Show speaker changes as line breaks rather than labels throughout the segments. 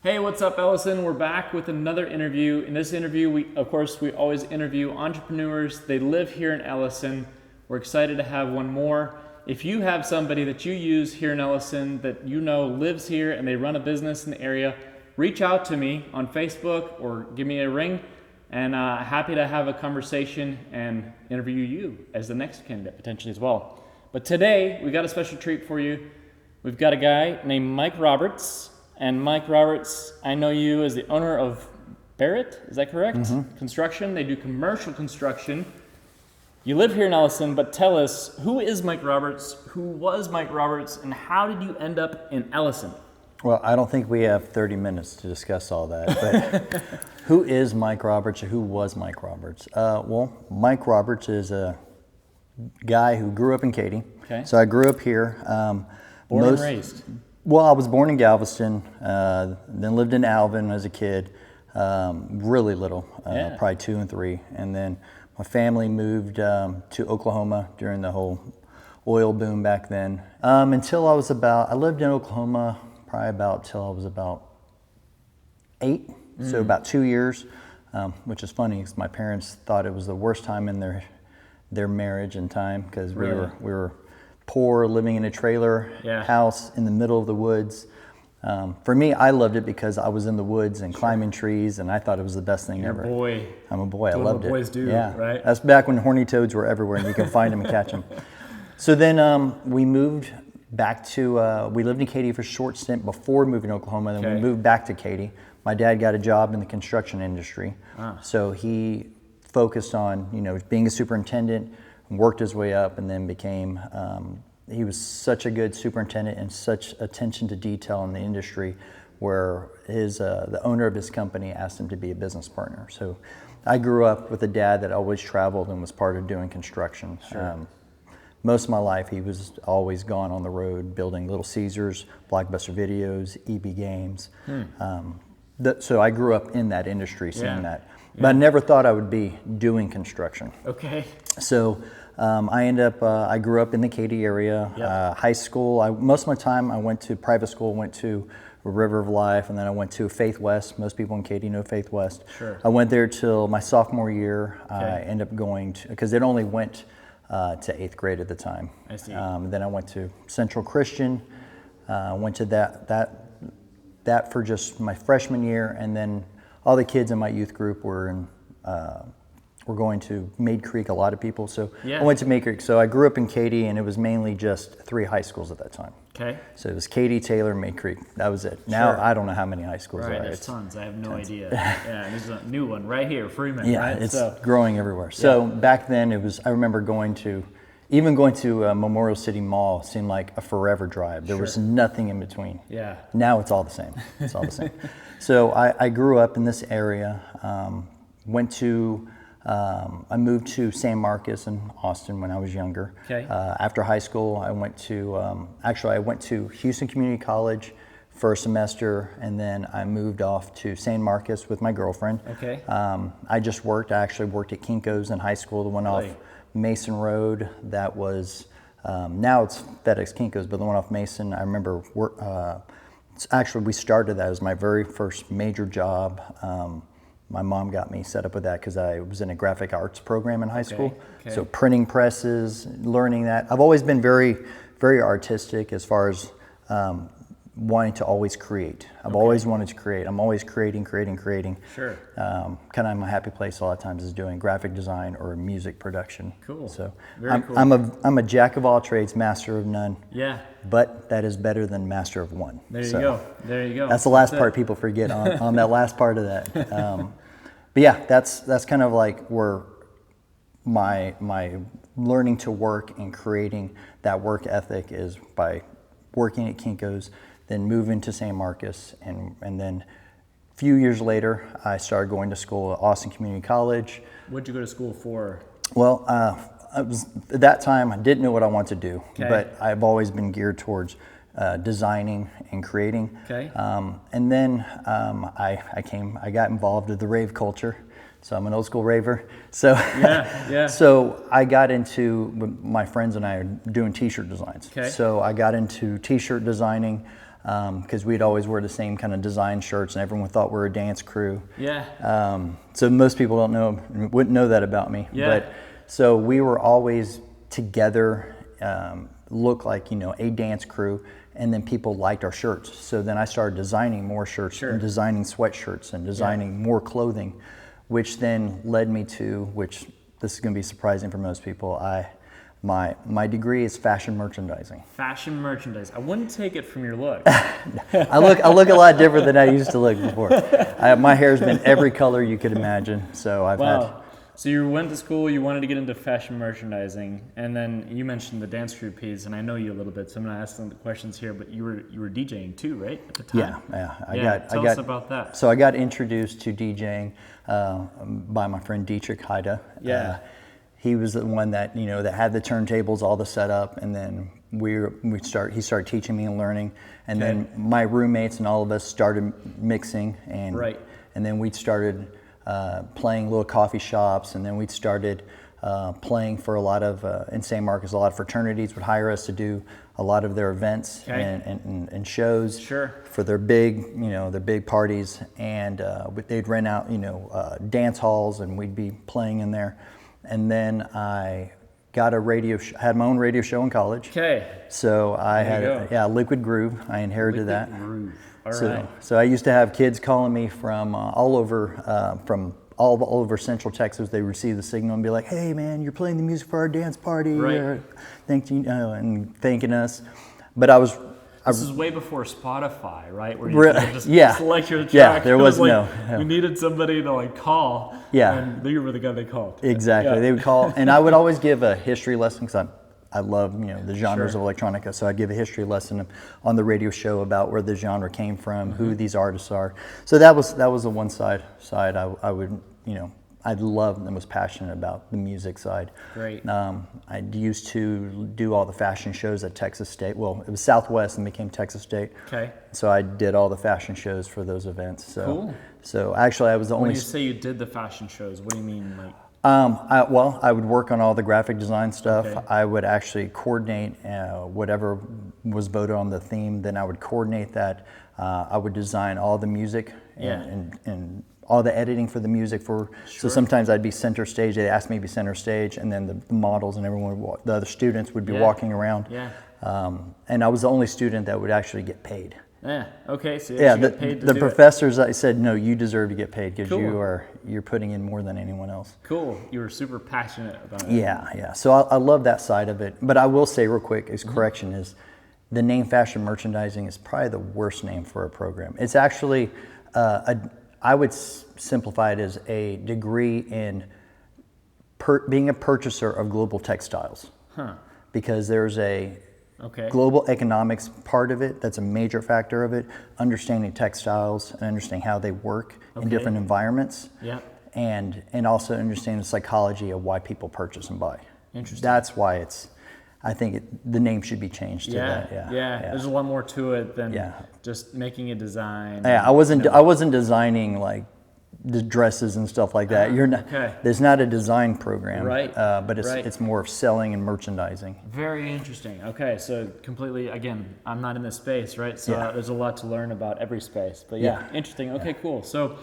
Hey, what's up, Ellison? We're back with another interview. In this interview, we always interview entrepreneurs. They live here in Ellison. We're excited to have one more. If you have somebody that you use here in Ellison that you know lives here and they run a business in the area, reach out to me on Facebook or give me a ring, and happy to have a conversation and interview you as the next candidate potentially as well. But today, we got a special treat for you. We've got a guy named Mike Roberts. And Mike Roberts, I know you as the owner of Barrett, is that correct? Mm-hmm. Construction, they do commercial construction. You live here in Ellison, but tell us, who is Mike Roberts, who was Mike Roberts, and how did you end up in Ellison?
Well, I don't think we have 30 minutes to discuss all that, but who is Mike Roberts, or who was Mike Roberts? Well, Mike Roberts is a guy who grew up in Katy.
Okay.
So I grew up here.
Born and raised?
Well, I was born in Galveston, then lived in Alvin as a kid, really little, probably 2 and 3. And then my family moved to Oklahoma during the whole oil boom back then. I lived in Oklahoma probably till I was about 8, so about 2 years, which is funny because my parents thought it was the worst time in their marriage and time because we were poor, living in a trailer house in the middle of the woods. For me, I loved it because I was in the woods and climbing trees, and I thought it was the best thing ever. I'm a boy. I loved it.
Boys do, right?
That's back when horny toads were everywhere, and you can find them and catch them. So then we moved back to. We lived in Katy for a short stint before moving to Oklahoma. Then we moved back to Katy. My dad got a job in the construction industry, so he focused on being a superintendent. Worked his way up and then became, he was such a good superintendent and such attention to detail in the industry where the owner of his company asked him to be a business partner. So I grew up with a dad that always traveled and was part of doing construction.
Sure.
Most of my life he was always gone on the road building Little Caesars, Blockbuster Videos, EB Games. So I grew up in that industry seeing that. But I never thought I would be doing construction.
Okay.
So I grew up in the Katy area. High school, most of my time I went to private school, went to River of Life, and then I went to Faith West. Most people in Katy know Faith West.
Sure.
I went there till my sophomore year. I ended up going to, because it only went to 8th grade at the time.
I see.
Then I went to Central Christian, went to that for just my freshman year, and then all the kids in my youth group were going to Maid Creek, a lot of people. So I went to Maid Creek. So I grew up in Katy, and it was mainly just 3 high schools at that time.
Okay.
So it was Katy, Taylor, Maid Creek. That was it. Now I don't know how many high schools there are.
There's tons. I have no idea. There's a new one right here, Freeman.
Yeah,
right?
it's growing everywhere. So back then I remember going to Memorial City Mall seemed like a forever drive. There was nothing in between.
Yeah.
Now it's all the same. It's all the same. So I grew up in this area. I moved to San Marcos in Austin when I was younger.
Okay.
After high school, I went to Houston Community College for a semester, and then I moved off to San Marcos with my girlfriend.
Okay.
I actually worked at Kinko's in high school, the one off Mason Road. That was, now it's FedEx Kinko's, but the one off Mason, I remember, we started that as my very first major job. My mom got me set up with that because I was in a graphic arts program in high school. Okay. So printing presses, learning that. I've always been very, very artistic as far as wanting to always create. I've always wanted to create. I'm always creating.
Sure.
Kind of my happy place a lot of times is doing graphic design or music production.
Cool.
So
Very cool.
I'm a jack of all trades, master of none.
Yeah.
But that is better than master of one.
There you go. There you go.
That's the last part people forget on that last part of that. But yeah, that's kind of like where my learning to work and creating that work ethic is by working at Kinko's, then moving to San Marcos, and then a few years later, I started going to school at Austin Community College.
What did you go to school for?
Well, at that time, I didn't know what I wanted to do, but I've always been geared towards designing and creating.
Okay.
And then I got involved with the rave culture. So I'm an old school raver. So So I got into, my friends and I are doing t-shirt designs. Okay. So I got into t-shirt designing. because we'd always wear the same kind of design shirts, and everyone thought we were a dance crew.
Yeah.
So most people wouldn't know that about me.
Yeah.
But so we were always together, look like, a dance crew, and then people liked our shirts. So then I started designing more shirts and designing sweatshirts and designing more clothing, which then led me to, which this is going to be surprising for most people, my degree is fashion merchandising.
Fashion merchandise. I wouldn't take it from your look.
I look a lot different than I used to look before. My hair's been every color you could imagine. So I've had.
So you went to school, you wanted to get into fashion merchandising, and then you mentioned the dance crew piece, and I know you a little bit, so I'm going to ask some of the questions here, but you were DJing too, right, at the time?
Yeah.
Tell us about that.
So I got introduced to DJing by my friend Dietrich Haida.
Yeah.
He was the one that that had the turntables, all the setup, and then he started teaching me and learning, and then my roommates and all of us started mixing, and then we started playing little coffee shops, and then we started playing for a lot of in San Marcos. A lot of fraternities would hire us to do a lot of their events and shows for their big parties, and they'd rent out dance halls, and we'd be playing in there. And then I got had my own radio show in college.
Okay.
So I had Liquid Groove. I inherited that.
Liquid Groove. All right.
So I used to have kids calling me from all over Central Texas. They receive the signal and be like, "Hey man, you're playing the music for our dance party."
Right.
And thanking us. But
this is way before Spotify, right? Where you could just select your track.
Yeah, there was
no. You needed somebody to call.
Yeah.
And you were the guy they called.
Exactly.
Yeah.
They would call, and I would always give a history lesson because I love the genres of electronica. So I'd give a history lesson on the radio show about where the genre came from, who these artists are. So that was the one side I would I loved and was passionate about the music side.
Great.
I used to do all the fashion shows at Texas State. Well, it was Southwest and became Texas State.
Okay.
So I did all the fashion shows for those events. So,
cool.
So actually, I was the only.
When you say you did the fashion shows, what do you mean, like?
I would work on all the graphic design stuff.
Okay.
I would actually coordinate whatever was voted on the theme. Then I would coordinate that. I would design all the music and all the editing for the music so sometimes I'd be center stage. They'd ask me to be center stage, and then the models and everyone, the other students would be walking around.
Yeah.
And I was the only student that would actually get paid.
Yeah. Okay. So
get paid to do professors, I said, no, you deserve to get paid because you're putting in more than anyone else.
Cool. You were super passionate about it.
Yeah. So I love that side of it. But I will say real quick, correction is the name fashion merchandising is probably the worst name for a program. It's actually I would simplify it as a degree in being a purchaser of global textiles. Because there's a global economics part of it that's a major factor of it, understanding textiles and understanding how they work in different environments.
Yeah.
And also understanding the psychology of why people purchase and buy.
Interesting.
That's why I think the name should be changed to that.
Yeah. There's a lot more to it than just making a design.
Yeah, I wasn't designing like the dresses and stuff like that. You're not. There's not a design program,
right?
But it's more of selling and merchandising.
Very interesting. Okay, so completely. Again, I'm not in this space, right? So there's a lot to learn about every space. But interesting. Okay, cool. So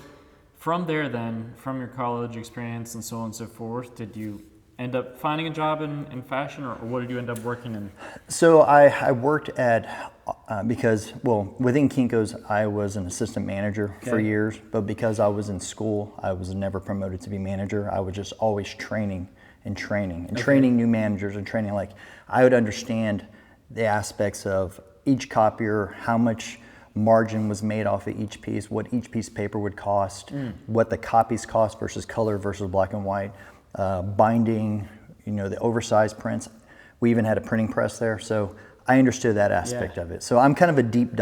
from there, then, from your college experience and so on and so forth, did you end up finding a job in fashion, or what did you end up working in?
So I worked at, within Kinko's, I was an assistant manager for years, but because I was in school, I was never promoted to be manager. I was just always training new managers and training, like I would understand the aspects of each copier, how much margin was made off of each piece, what each piece of paper would cost, what the copies cost versus color versus black and white. Binding, the oversized prints. We even had a printing press there, so I understood that aspect of it. So I'm kind of a deep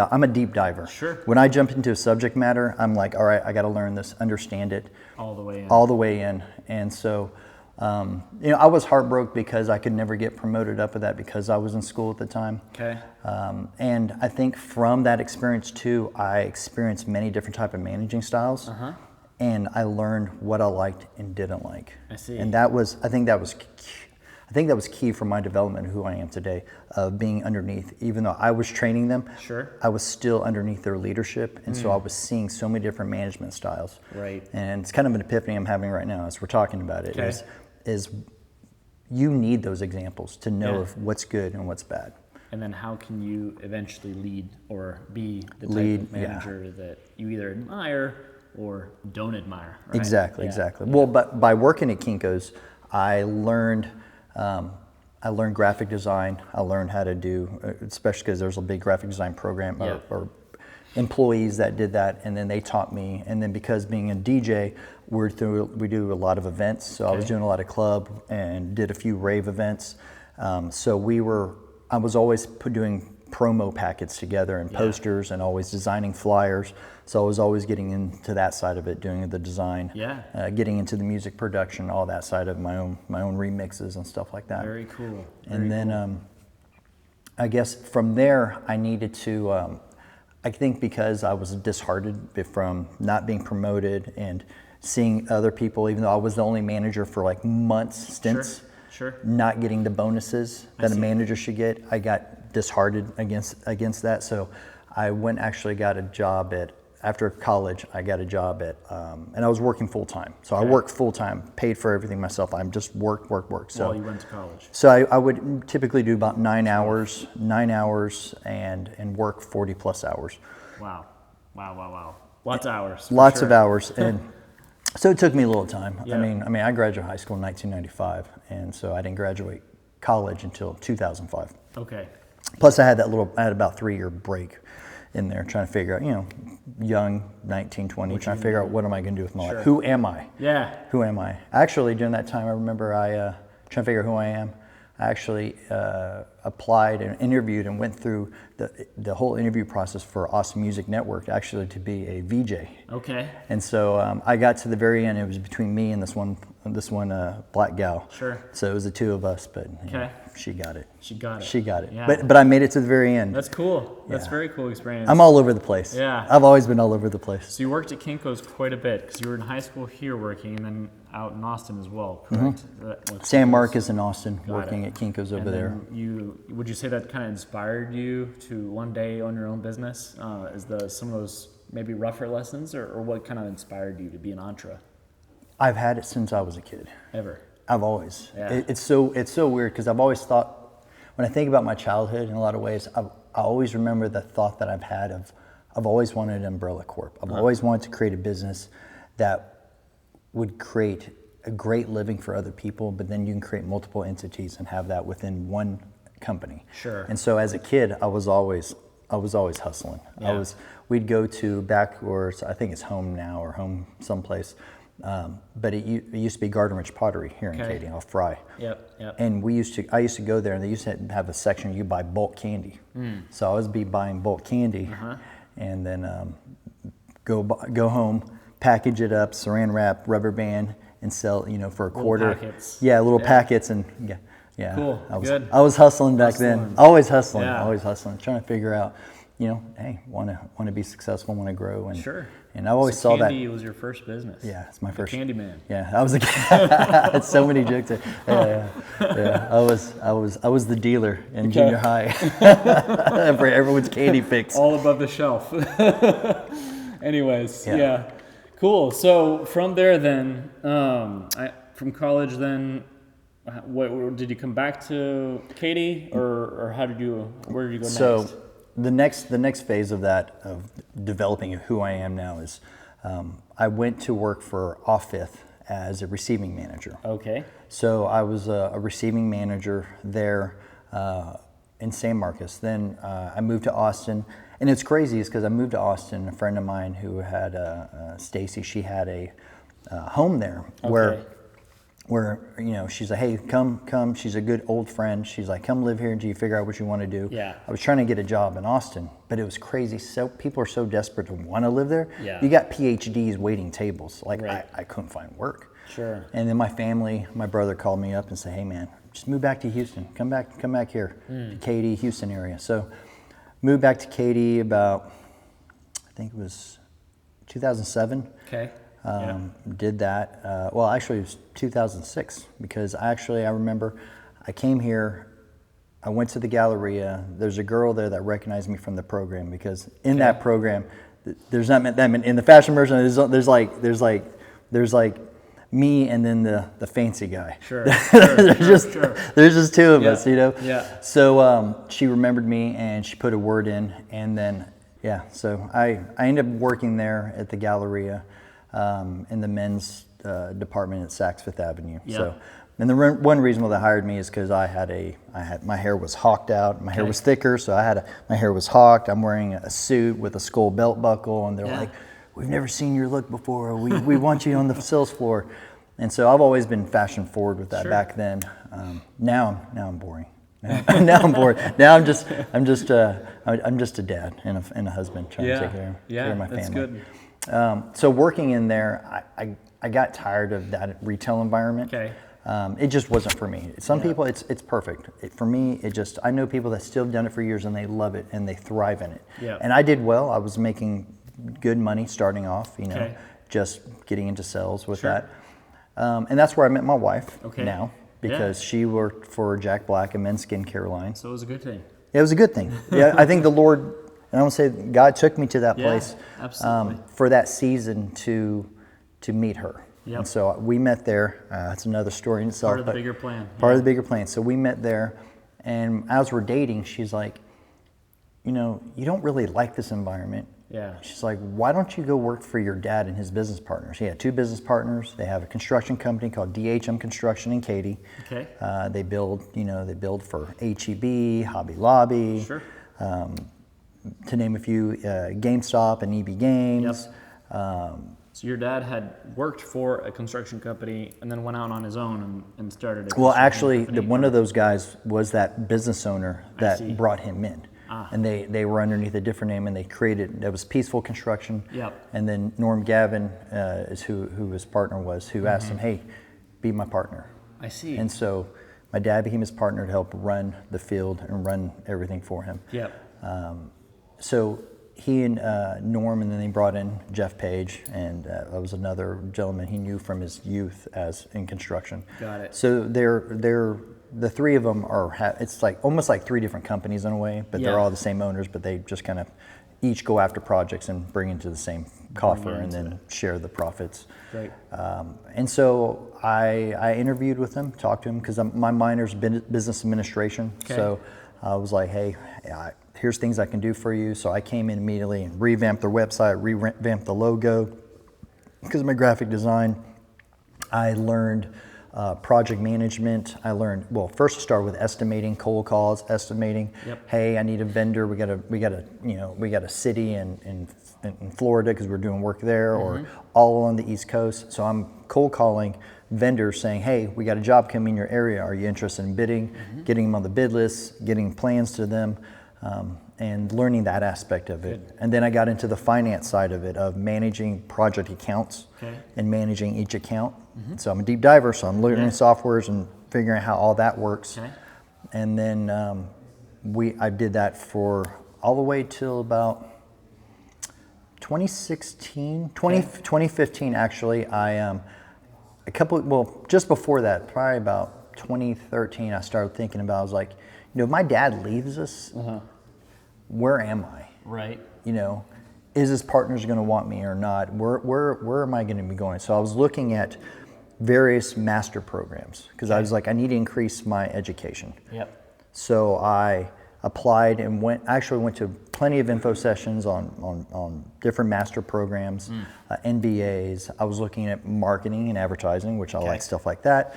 diver.
Sure.
When I jump into a subject matter, I'm like, all right, I got to learn this, understand it,
all the way in.
And so, I was heartbroken because I could never get promoted up with that because I was in school at the time.
Okay.
And I think from that experience too, I experienced many different type of managing styles. And I learned what I liked and didn't like.
I see.
And I think I think that was key for my development of who I am today, of being underneath. Even though I was training them,
Sure.
I was still underneath their leadership, and so I was seeing so many different management styles.
Right.
And it's kind of an epiphany I'm having right now as we're talking about it.
Okay.
Is you need those examples to know
Yeah.
of what's good and what's bad.
And then how can you eventually lead or be the type
Lead,
of manager that you either admire or don't admire, right?
Exactly,
Yeah.
exactly. Well, but by working at Kinko's, I learned graphic design. I learned how to do, especially because there's a big graphic design program
Yeah.
or employees that did that, and then they taught me. And then because being a DJ, we do a lot of events. So I was doing a lot of club and did a few rave events. I was always doing promo packets together and posters and always designing flyers. So I was always getting into that side of it, doing the design, getting into the music production, all that side of my own remixes and stuff like that.
Very cool.
And then I guess from there I needed to, I think because I was disheartened from not being promoted and seeing other people, even though I was the only manager for like months, stints,
Sure.
not getting the bonuses that a manager should get, I got disheartened against that. So I got a job after college, I got a job and I was working full time. So I worked full time, paid for everything myself. I'm just work. So
While you went to college.
So I would typically do about 9 hours and work 40 plus hours.
Wow. Lots of hours. for
Lots
sure.
of hours. And so it took me a little time.
Yeah.
I mean, I graduated high school in 1995, and so I didn't graduate college until 2005.
Okay.
Plus, I had about 3-year break in there, trying to figure out, young, 19, 20, trying to figure out what am I going to do with my life? Who am I?
Yeah.
Who am I? Actually, during that time, I remember trying to figure out who I am. I actually applied and interviewed and went through the whole interview process for Austin Music Network, actually to be a VJ.
Okay.
And so I got to the very end. It was between me and this one black gal.
Sure.
So it was the two of us, but
Okay.
she got it.
She got it.
She got it.
Yeah.
But I made it to the very end.
That's cool. That's
Yeah.
very cool experience.
I'm all over the place.
Yeah.
I've always been all over the place.
So you worked at Kinko's quite a bit because you were in high school here working and then out in Austin as well, correct?
San Marcos in Austin,
Got
working
it.
at Kinko's over
And
there.
then would you say that kind of inspired you to one day own your own business? Some of those maybe rougher lessons, or what kind of inspired you to be an entre?
I've had it since I was a kid.
Ever?
I've always.
Yeah.
It's so weird because I've always thought, when I think about my childhood in a lot of ways, I always remember the thought that I've had of, I've always wanted an umbrella corp. I've always wanted to create a business that would create a great living for other people, but then you can create multiple entities and have that within one company.
Sure.
And so as a kid, I was always hustling.
Yeah.
We'd go to backwards, I think it's Home Now or Home someplace, but it used to be Garden Ridge Pottery here in Katy off Fry.
Yep.
And I used to go there, and they used to have a section you buy bulk candy. So I always be buying bulk candy, and then go home, package it up, saran wrap, rubber band, and sell for a quarter.
Packets.
Yeah, little packets, and yeah.
Cool.
I was hustling back then. Always hustling.
Yeah.
Always hustling. Trying to figure out, hey, want to be successful, want to grow, and
Sure.
And I always saw that.
Candy was your first business.
Yeah, it's my first.
Candy man.
Yeah, I was it's so many jokes. Yeah. I was the dealer in junior high for everyone's candy fix.
All above the shelf. Anyways, yeah. Cool. So from there then, from college then, what did you come back to Katy, or where did you go next?
So the next phase of that, of developing who I am now, is I went to work for Off Fifth as a receiving manager.
Okay.
So I was a receiving manager there in San Marcos. Then I moved to Austin. And it's crazy is because I moved to Austin, a friend of mine who had, Stacy, she had a home there where she's like, hey, come. She's a good old friend. She's like, come live here until you figure out what you want to do.
Yeah.
I was trying to get a job in Austin, but it was crazy. So people are so desperate to want to live there.
Yeah.
You got PhDs waiting tables. Like
Right.
I couldn't find work.
Sure.
And then my brother called me up and said, hey man, just move back to Houston. Come back here, to Katy, Houston area. So moved back to Katy about, I think it was 2007.
Okay.
Did that. Well, actually, it was 2006 because I remember I came here. I went to the Galleria. There's a girl there that recognized me from the program because in that program, there's not that many. In the fashion version, there's like me and then the fancy guy.
Sure.
There's just two of us,
Yeah.
So she remembered me and she put a word in, and then so I ended up working there at the Galleria in the men's department at Saks Fifth Avenue.
Yeah.
So. And the one reason why they hired me is because my hair was hawked out. My hair was thicker, so my hair was hawked. I'm wearing a suit with a skull belt buckle, and they're like, "We've never seen your look before. We want you on the sales floor." And so I've always been fashion forward with that back then. Now I'm boring. Now I'm bored. Now I'm just a dad and a husband trying to take care of my family.
That's good.
So working in there, I got tired of that retail environment.
Okay.
It just wasn't for me. Some people, it's perfect. For me, I know people that still have done it for years and they love it and they thrive in it.
Yeah.
And I did well. I was making good money starting off, just getting into sales with that. And that's where I met my wife now because she worked for Jack Black, a men's skincare line.
So it was a good thing.
It was a good thing. Yeah, I think the Lord, and I want to say God took me to that place for that season to meet her. Yep. And so we met there. That's another story in itself.
Part of the bigger plan.
Part of the bigger plan. So we met there, and as we're dating, she's like, you don't really like this environment.
Yeah.
She's like, why don't you go work for your dad and his business partners? He had two business partners. They have a construction company called DHM Construction in Katy.
Okay.
They build for HEB, Hobby Lobby.
Sure.
To name a few, GameStop and EB Games.
Yep. So your dad had worked for a construction company and then went out on his own and started a
Well, actually, one of those guys was that business owner that brought him in. And they were underneath a different name, and they created, it was Peaceful Construction.
Yep.
And then Norm Gavin is who his partner was, who asked him, hey, be my partner.
I see.
And so my dad became his partner to help run the field and run everything for him.
Yep.
So he and Norm, and then they brought in Jeff Page, and that was another gentleman he knew from his youth as in construction.
Got it.
So the three of them it's like almost like three different companies in a way, but they're all the same owners, but they just kind of each go after projects and bring into the same coffer and then share the profits.
Great.
And so I interviewed with him, talked to him, because my minor's business administration. Okay. So I was like, hey, here's things I can do for you. So I came in immediately and revamped their website, revamped the logo. Because of my graphic design, I learned project management. I learned, first I started with estimating, cold calls, estimating. Yep. Hey, I need a vendor. We got a city in Florida because we're doing work there, or all along the East Coast. So I'm cold calling vendors saying, hey, we got a job coming in your area. Are you interested in bidding? Getting them on the bid list, getting plans to them, and learning that aspect of it. Good. And then I got into the finance side of it, of managing project accounts and managing each account. So I'm a deep diver, so I'm learning softwares and figuring out how all that works. Okay. And then I did that for all the way till about 2015 actually. Just before that, probably about 2013, I started thinking about, I was like, if my dad leaves us, where am I?
Right.
Is his partners going to want me or not? Where am I going to be going? So I was looking at various master programs because I was like, I need to increase my education. Yep. So I applied and went to plenty of info sessions on different master programs, MBAs. I was looking at marketing and advertising, which I like stuff like that.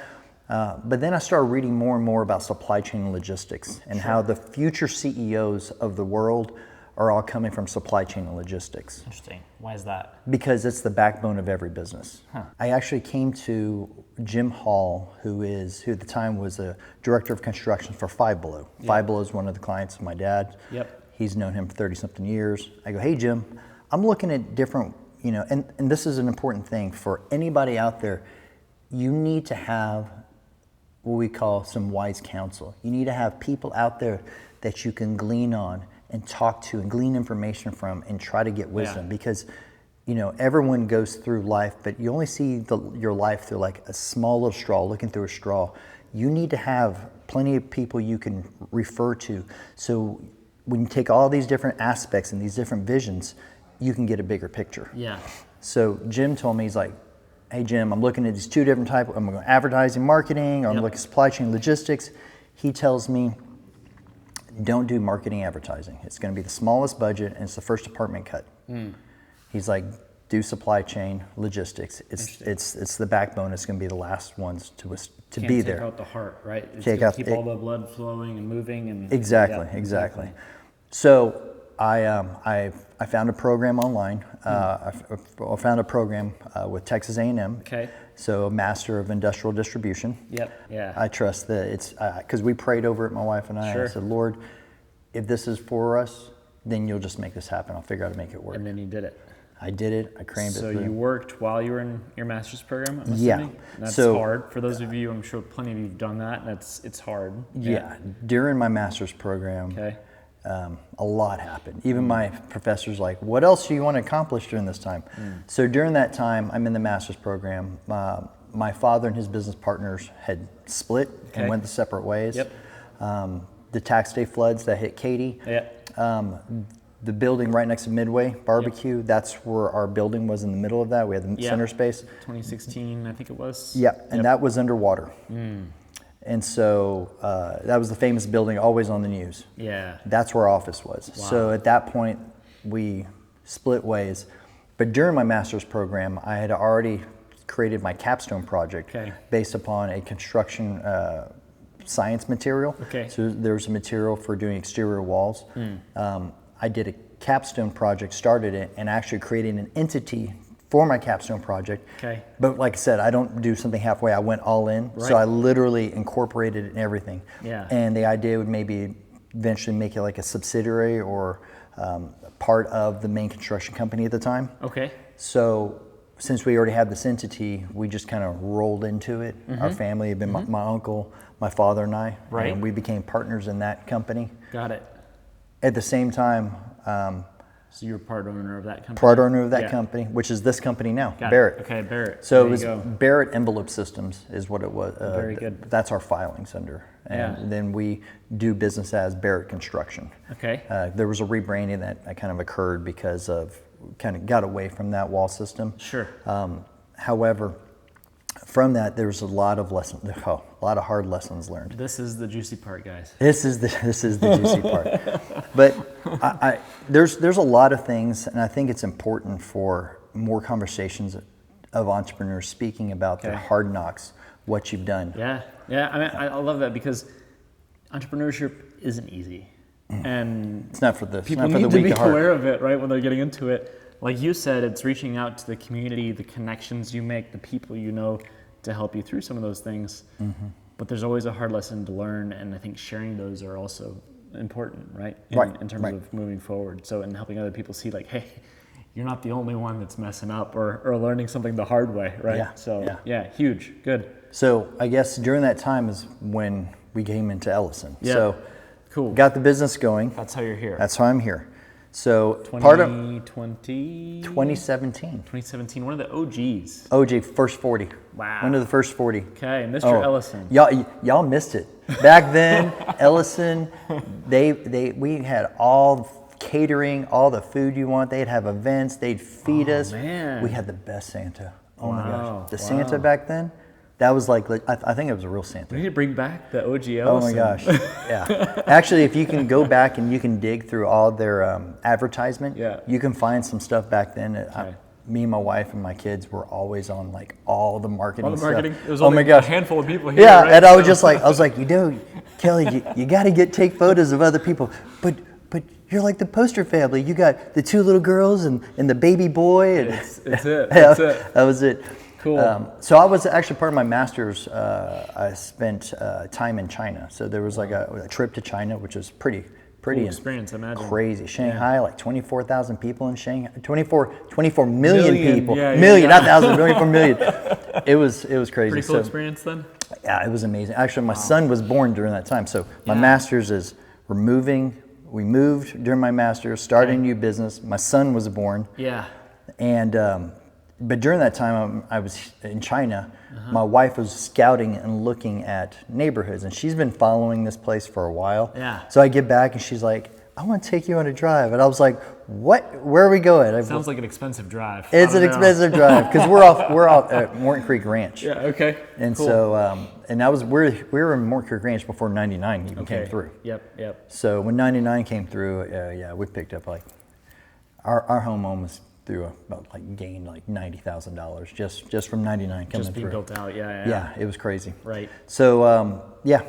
But then I started reading more and more about supply chain and logistics and how the future CEOs of the world are all coming from supply chain and logistics.
Interesting. Why is that?
Because it's the backbone of every business. I actually came to Jim Hall, who at the time was the director of construction for Five Below. Yep. Five Below is one of the clients of my dad. Yep. He's known him for 30-something years. I go, hey, Jim, I'm looking at different, and this is an important thing for anybody out there. You need to have what we call some wise counsel. You need to have people out there that you can glean on and talk to and glean information from and try to get wisdom because, everyone goes through life, but you only see your life through like a small little straw, looking through a straw. you need to have plenty of people you can refer to. So when you take all these different aspects and these different visions, you can get a bigger picture.
Yeah.
So Jim told me, he's like, hey Jim, I'm looking at these two different types. I'm going to advertising, marketing, or I'm looking at supply chain logistics. He tells me, don't do marketing advertising. It's going to be the smallest budget and it's the first department cut. He's like, do supply chain logistics. It's the backbone. It's going to be the last ones to be there.
Take out the heart, right? It's
Take
gonna
out
keep all the blood flowing and moving and
exactly. So I found a program online. I found a program with Texas A&M.
Okay.
So a Master of Industrial Distribution.
Yep. Yeah.
I trust that it's because we prayed over it, my wife and I.
Sure.
I said, Lord, if this is for us, then you'll just make this happen. I'll figure out how to make it work.
And then you did it.
I did it. I crammed it through.
So you worked while you were in your master's program, I'm
Yeah.
assuming? That's
So-
hard. For those of you, I'm sure plenty of you have done that, and it's hard.
Yeah. During my master's program,
Okay.
a lot happened. Even my professors like, what else do you want to accomplish during this time? So during that time, I'm in the master's program. My father and his business partners had split and went the separate ways.
Yep.
The tax day floods that hit Katy.
Yeah.
The building right next to Midway Barbecue, that's where our building was in the middle of that. We had the center space.
2016, I think it was.
Yeah, and that was underwater. And so that was the famous building, always on the news.
Yeah.
That's where our office was.
Wow.
So at that point, we split ways. But during my master's program, I had already created my capstone project based upon a construction science material.
Okay.
So there's a material for doing exterior walls. I did a capstone project, started it, and actually created an entity for my capstone project.
Okay.
But like I said, I don't do something halfway. I went all in.
Right.
So I literally incorporated it in everything.
Yeah.
And the idea would maybe eventually make it like a subsidiary or part of the main construction company at the time.
Okay.
So since we already had this entity, we just kind of rolled into it. Our family had been my uncle, my father, and I.
Right.
And we became partners in that company.
Got it.
At the same time,
So you're part owner of that company?
part owner of that company, which is this company now,
Got
Barrett.
it. Okay, Barrett.
So
There
it was
you go.
Barrett Envelope Systems is what it was.
Very good.
That's our filings under. And then we do business as Barrett Construction.
Okay.
There was a rebranding that kind of occurred because of kind of got away from that wall system.
Sure.
However, from that there was a lot of hard lessons learned.
This is the juicy part, guys.
This is the juicy part. But there's a lot of things, and I think it's important for more conversations of entrepreneurs speaking about their hard knocks, what you've done.
Yeah. I mean, I love that because entrepreneurship isn't easy, and
It's not for the
people
weak
need to be
of heart.
aware of it, right? When they're getting into it, like you said, it's reaching out to the community, the connections you make, the people you know, to help you through some of those things. But there's always a hard lesson to learn, and I think sharing those are also important, right? In terms of moving forward. So, and helping other people see, like, hey, you're not the only one that's messing up or learning something the hard way, right?
Yeah,
So, yeah, huge, good.
So I guess during that time is when we came into Ellison.
Yeah.
So
Cool.
got the business going.
That's how you're here.
That's how I'm here. So
2020?
2017.
2017, one of the OGs.
OG, first 40.
Wow.
One of the first 40.
Okay, Mr. Ellison.
Y'all missed it. Back then, Ellison, we had all catering, all the food you want. They'd have events. They'd feed us.
Man.
We had the best Santa. Oh my
Wow,
gosh. The Santa back then, that was like, I think it was a real Santa.
We need to bring back the OG Ellison.
Oh my gosh. Yeah. Actually, if you can go back and you can dig through all their advertisement, you can find some stuff back then. Me and my wife and my kids were always on like all the marketing stuff.
There was only a handful of people here.
Yeah,
right?
and I was like, Kelly, you got to take photos of other people, but you're like the poster family. You got the two little girls and the baby boy. And
It's it. That's it.
That was it.
Cool.
So I was actually part of my master's. I spent time in China. So there was like a trip to China, which was pretty
Cool experience, I imagine.
crazy. Shanghai, like 24,000 people in Shanghai. 24 million people.
Yeah.
Not thousand, 24 million. It was crazy.
Pretty cool experience then?
Yeah, it was amazing. Actually, my son was born during that time. So my master's is we moved during my master's, started a new business. My son was born.
Yeah.
And but during that time, I was in China. My wife was scouting and looking at neighborhoods, and she's been following this place for a while.
Yeah.
So I get back, and she's like, I want to take you on a drive. And I was like, what? Where are we going?
Sounds like an expensive drive.
It's an expensive drive because we're off at Morton Creek Ranch.
Yeah, okay.
And
cool.
so, and that was, we were in Morton Creek Ranch before 99 even came through.
Yep.
So when 99 came through, we picked up like, our home almost through about like gained like $90,000 just from 99 coming through.
Just being built out,
Yeah, it was crazy.
Right.
So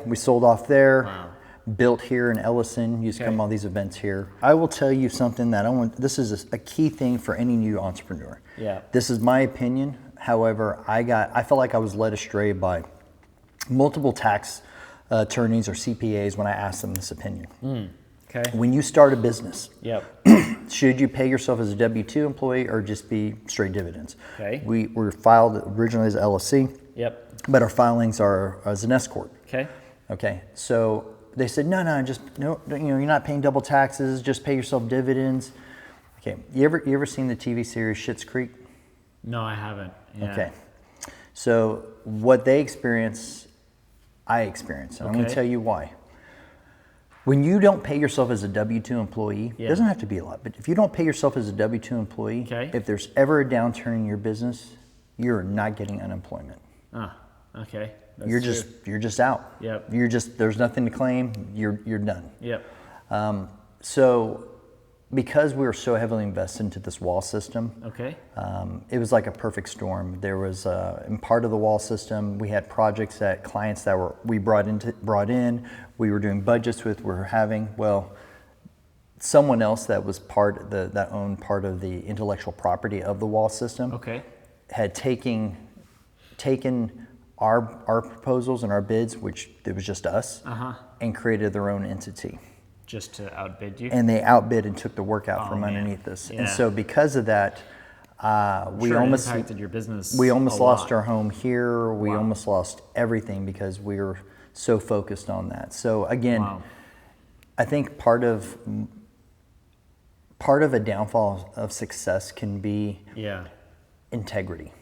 we sold off there.
Wow.
Built here in Ellison. Used to come to all these events here. I will tell you something that this is a key thing for any new entrepreneur.
Yeah.
This is my opinion. However, I felt like I was led astray by multiple tax attorneys or CPAs when I asked them this opinion.
Okay.
When you start a business,
Yep.
should you pay yourself as a W-2 employee or just be straight dividends?
Okay.
We were filed originally as a LLC.
Yep.
But our filings are as an S corp.
Okay.
Okay. So they said, no, you're not paying double taxes. Just pay yourself dividends. Okay. You ever seen the TV series Schitt's Creek?
No, I haven't. Yeah.
Okay. So what they experience, I experience. And I'm going to tell you why. When you don't pay yourself as a W-2 employee, it doesn't have to be a lot, but if you don't pay yourself as a W-2 employee, if there's ever a downturn in your business, you're not getting unemployment.
Okay. That's
You're just out.
Yep.
There's nothing to claim. You're done.
Yep.
So because we were so heavily invested into this wall system, it was like a perfect storm. There was in part of the wall system, we had projects that clients that we brought in. We were doing budgets with. We were having someone else that was that owned part of the intellectual property of the wall system. Had taken our proposals and our bids, which it was just us, and created their own entity.
Just to outbid you?
And they outbid and took the work out from underneath us.
Yeah.
And so because of that, we almost
impacted your business.
We almost lost our home here. We almost lost everything because we were so focused on that. So again, I think part of a downfall of success can be integrity.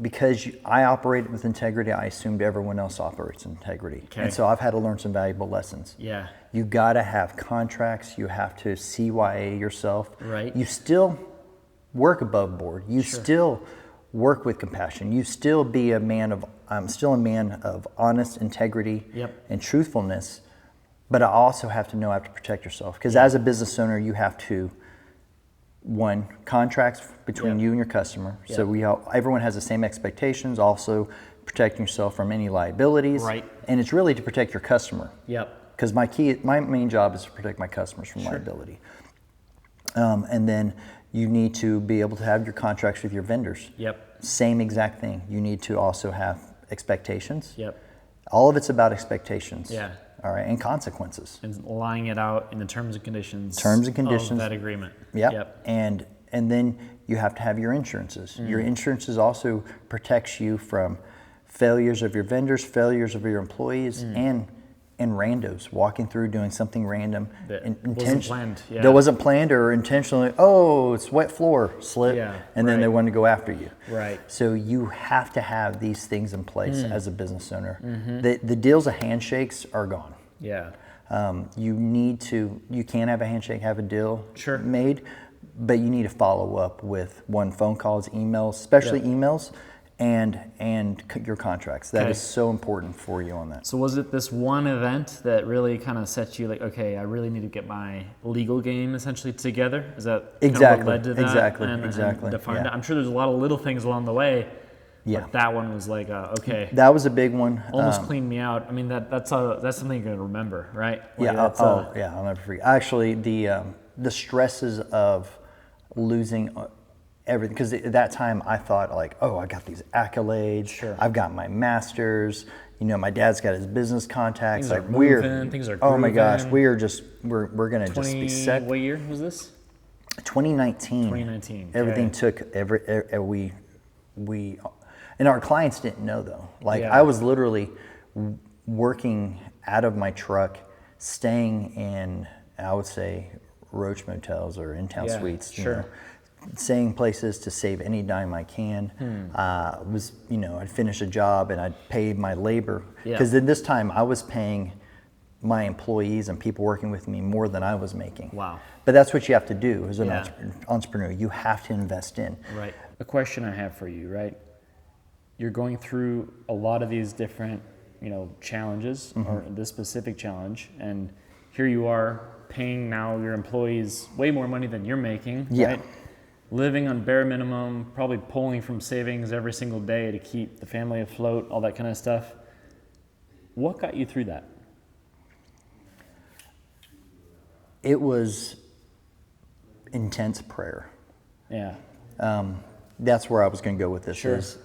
Because I operated with integrity, I assumed everyone else operates with integrity. And so I've had to learn some valuable lessons.
Yeah.
You got to have contracts. You have to CYA yourself.
Right.
You still work above board. You still work with compassion. You still be I'm still a man of honest integrity and truthfulness. But I also have to know how to protect yourself. Because as a business owner, you have to, one, contracts between you and your customer. So everyone has the same expectations. Also, protecting yourself from any liabilities. Right. And it's really to protect your customer. Because my main job is to protect my customers from liability. And then you need to be able to have your contracts with your vendors. Same exact thing. You need to also have expectations. All of it's about expectations. All right, and consequences.
And lying it out in the terms and conditions. Of that agreement.
And then you have to have your insurances. Your insurances also protects you from failures of your vendors, failures of your employees, and randos walking through doing something random
that wasn't planned.
That wasn't planned or intentionally. Oh, it's wet floor, slip, and then they want to go after you.
Right.
So you have to have these things in place as a business owner. The deals of handshakes are gone. You can't have a handshake, have a deal made, but you need to follow up with phone calls, emails, especially emails, and your contracts. That is so important for you on that.
So was it this one event that really kind of set you like, okay, I really need to get my legal game essentially together? Is that kind of what led to that?
Exactly.
And defined it? I'm sure there's a lot of little things along the way. But that one was like, okay.
That was a big one.
Almost cleaned me out. I mean, that's something you're gonna remember, right?
Like I'll never forget. Actually, the stresses of losing everything, because at that time I thought like, oh, I got these accolades. I've got my masters. My dad's got his business contacts.
Things are moving. Things are grooving.
Oh my gosh, we're gonna just be set.
What year was this?
2019.
2019.
Everything took and our clients didn't know though. Like I was literally working out of my truck, staying in, I would say, Roach motels or in-town suites. saying places to save any dime I can. I'd finish a job and I'd pay my labor. Because in this time I was paying my employees and people working with me more than I was making.
Wow.
But that's what you have to do as an entrepreneur. You have to invest in.
Right. A question I have for you, right? You're going through a lot of these different, challenges, or this specific challenge, and here you are paying now your employees way more money than you're making, right? Living on bare minimum, probably pulling from savings every single day to keep the family afloat, all that kind of stuff. What got you through that?
It was intense prayer.
Yeah.
That's where I was going to go with this.
Sure.
Is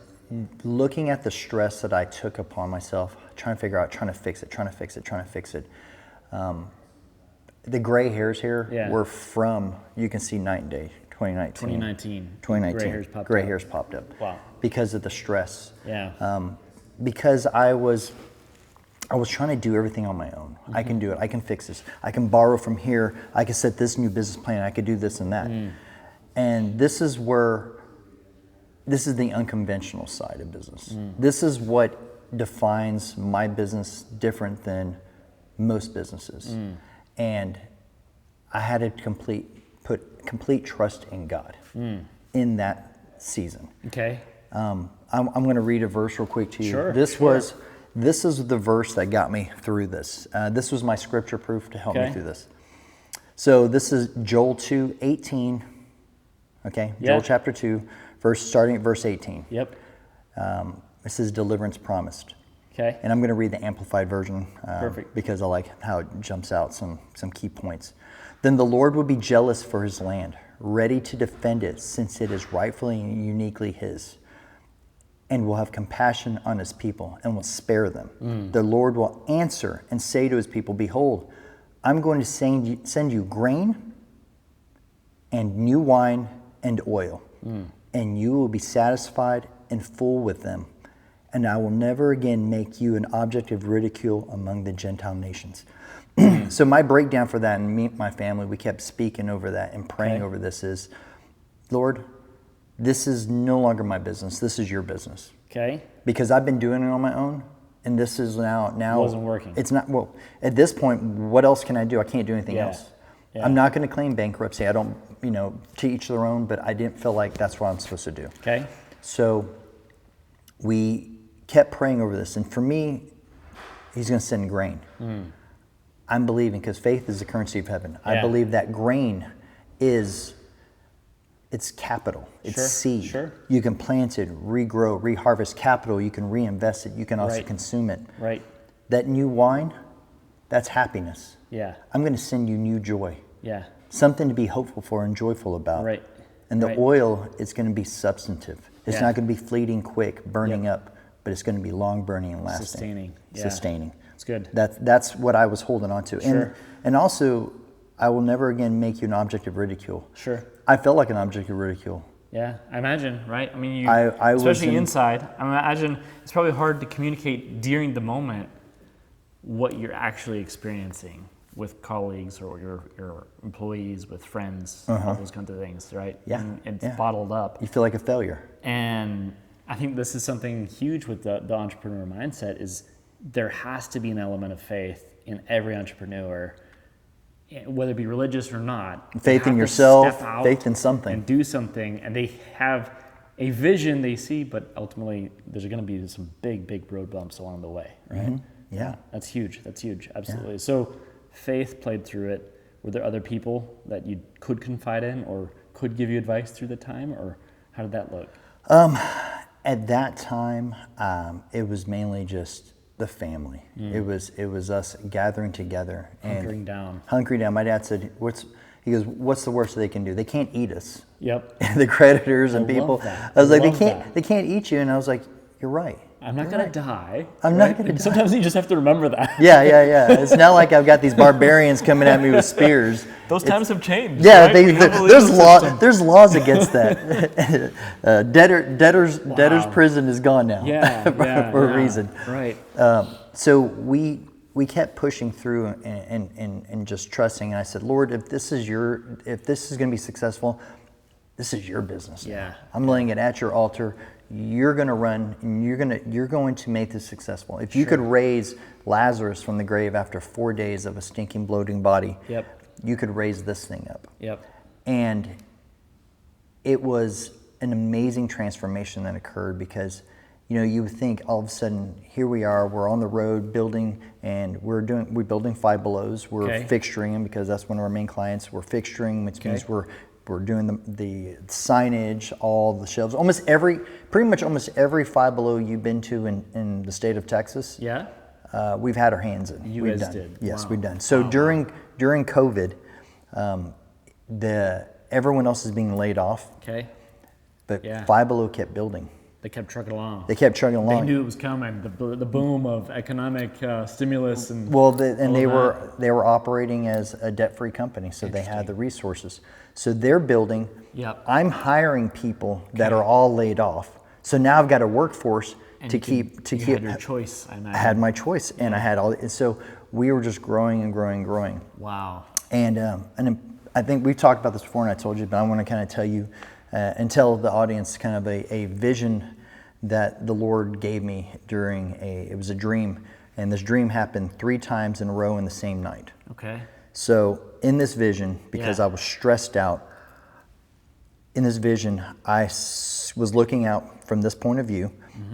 looking at the stress that I took upon myself, trying to fix it. The gray hairs here were from, you can see night and day, 2019. Gray hairs popped up.
Wow.
Because of the stress.
Yeah.
Because I was trying to do everything on my own. I can do it. I can fix this. I can borrow from here. I can set this new business plan. I could do this and that. And this is the unconventional side of business. This is what defines my business different than most businesses. And I had to put complete trust in God in that season.
Okay.
I'm going to read a verse real quick to you.
Sure.
This is the verse that got me through this. This was my scripture proof to help me through this. So this is Joel 2:18. Okay. Joel chapter 2, starting at verse 18.
Yep.
This is deliverance promised.
Okay.
And I'm going to read the Amplified version
Perfect.
because I like how it jumps out some key points. Then the Lord will be jealous for his land, ready to defend it since it is rightfully and uniquely his, and will have compassion on his people and will spare them. The Lord will answer and say to his people, behold, I'm going to send you grain and new wine and oil, and you will be satisfied and full with them. And I will never again make you an object of ridicule among the Gentile nations. So my breakdown for that, and me and my family, we kept speaking over that and praying over this is, Lord, this is no longer my business. This is your business.
Okay.
Because I've been doing it on my own, and this is now
it wasn't working.
It's not, well, at this point, what else can I do? I can't do anything else. Yeah. I'm not going to claim bankruptcy. I don't, to each their own, but I didn't feel like that's what I'm supposed to do.
Okay.
So we kept praying over this, and for me, he's going to send grain. I'm believing, because faith is the currency of heaven. I believe that grain it's capital. It's seed.
Sure.
You can plant it, regrow, reharvest capital. You can reinvest it. You can also consume it.
Right.
That new wine, that's happiness.
Yeah.
I'm going to send you new joy.
Yeah.
Something to be hopeful for and joyful about.
Right.
And the oil is going to be substantive. It's not going to be fleeting, quick, burning up, but it's going to be long burning and lasting.
Sustaining. Yeah.
Sustaining.
It's good.
That's what I was holding on to.
Sure.
And also, I will never again make you an object of ridicule.
Sure.
I felt like an object of ridicule.
Yeah, I imagine, right? I mean,
I
especially inside, I imagine it's probably hard to communicate during the moment what you're actually experiencing with colleagues or your employees, with friends, all those kinds of things, right?
Yeah.
And it's bottled up.
You feel like a failure.
And I think this is something huge with the entrepreneur mindset is there has to be an element of faith in every entrepreneur, whether it be religious or not.
Faith in yourself, faith in something.
And do something, and they have a vision they see, but ultimately there's going to be some big road bumps along the way, right?
Mm-hmm. Yeah.
That's huge, absolutely.
Yeah.
So faith played through it. Were there other people that you could confide in or could give you advice through the time, or how did that look?
At that time, it was mainly just the family. It was us gathering together and hunkering down. My dad said, he goes, what's the worst they can do? They can't eat us.
Yep.
The creditors and people.
I
was like, they can't eat you. And I was like, you're right.
I'm not going to die.
I'm not going to die.
Sometimes you just have to remember that.
Yeah. It's not like I've got these barbarians coming at me with spears.
Those times have changed.
Yeah, right? There's laws against that. Debtor's prison is gone now. For a reason.
Right.
So we kept pushing through and just trusting. And I said, Lord, if this is going to be successful, this is your business now.
Yeah.
I'm laying it at your altar. You're going to run, and you're going to make this successful. If you could raise Lazarus from the grave after 4 days of a stinking, bloating body, you could raise this thing up. And it was an amazing transformation that occurred because, you know, you would think all of a sudden, here we are, we're on the road building, and we're building Five Belows. We're fixturing them because that's one of our main clients. We're fixturing, which means we're doing the signage, all the shelves, pretty much almost every Five Below you've been to in the state of Texas. We've had our hands in.
You guys did.
Yes, we've done. So during COVID, everyone else is being laid off. But Five Below kept building.
They kept trucking along.
They kept chugging along.
They knew it was coming. The boom of economic stimulus and
they were operating as a debt-free company, so they had the resources. So they're building. I'm hiring people that are all laid off. So now I've got a workforce to keep.
You had your choice. I
had my choice, and I had all. And so we were just growing and growing and growing.
Wow.
And I think we've talked about this before, and I told you, but I want to kind of tell you. And tell the audience kind of a vision that the Lord gave me it was a dream, and this dream happened 3 times in a row in the same night. So in this vision, because I was stressed out, in this vision, I was looking out from this point of view,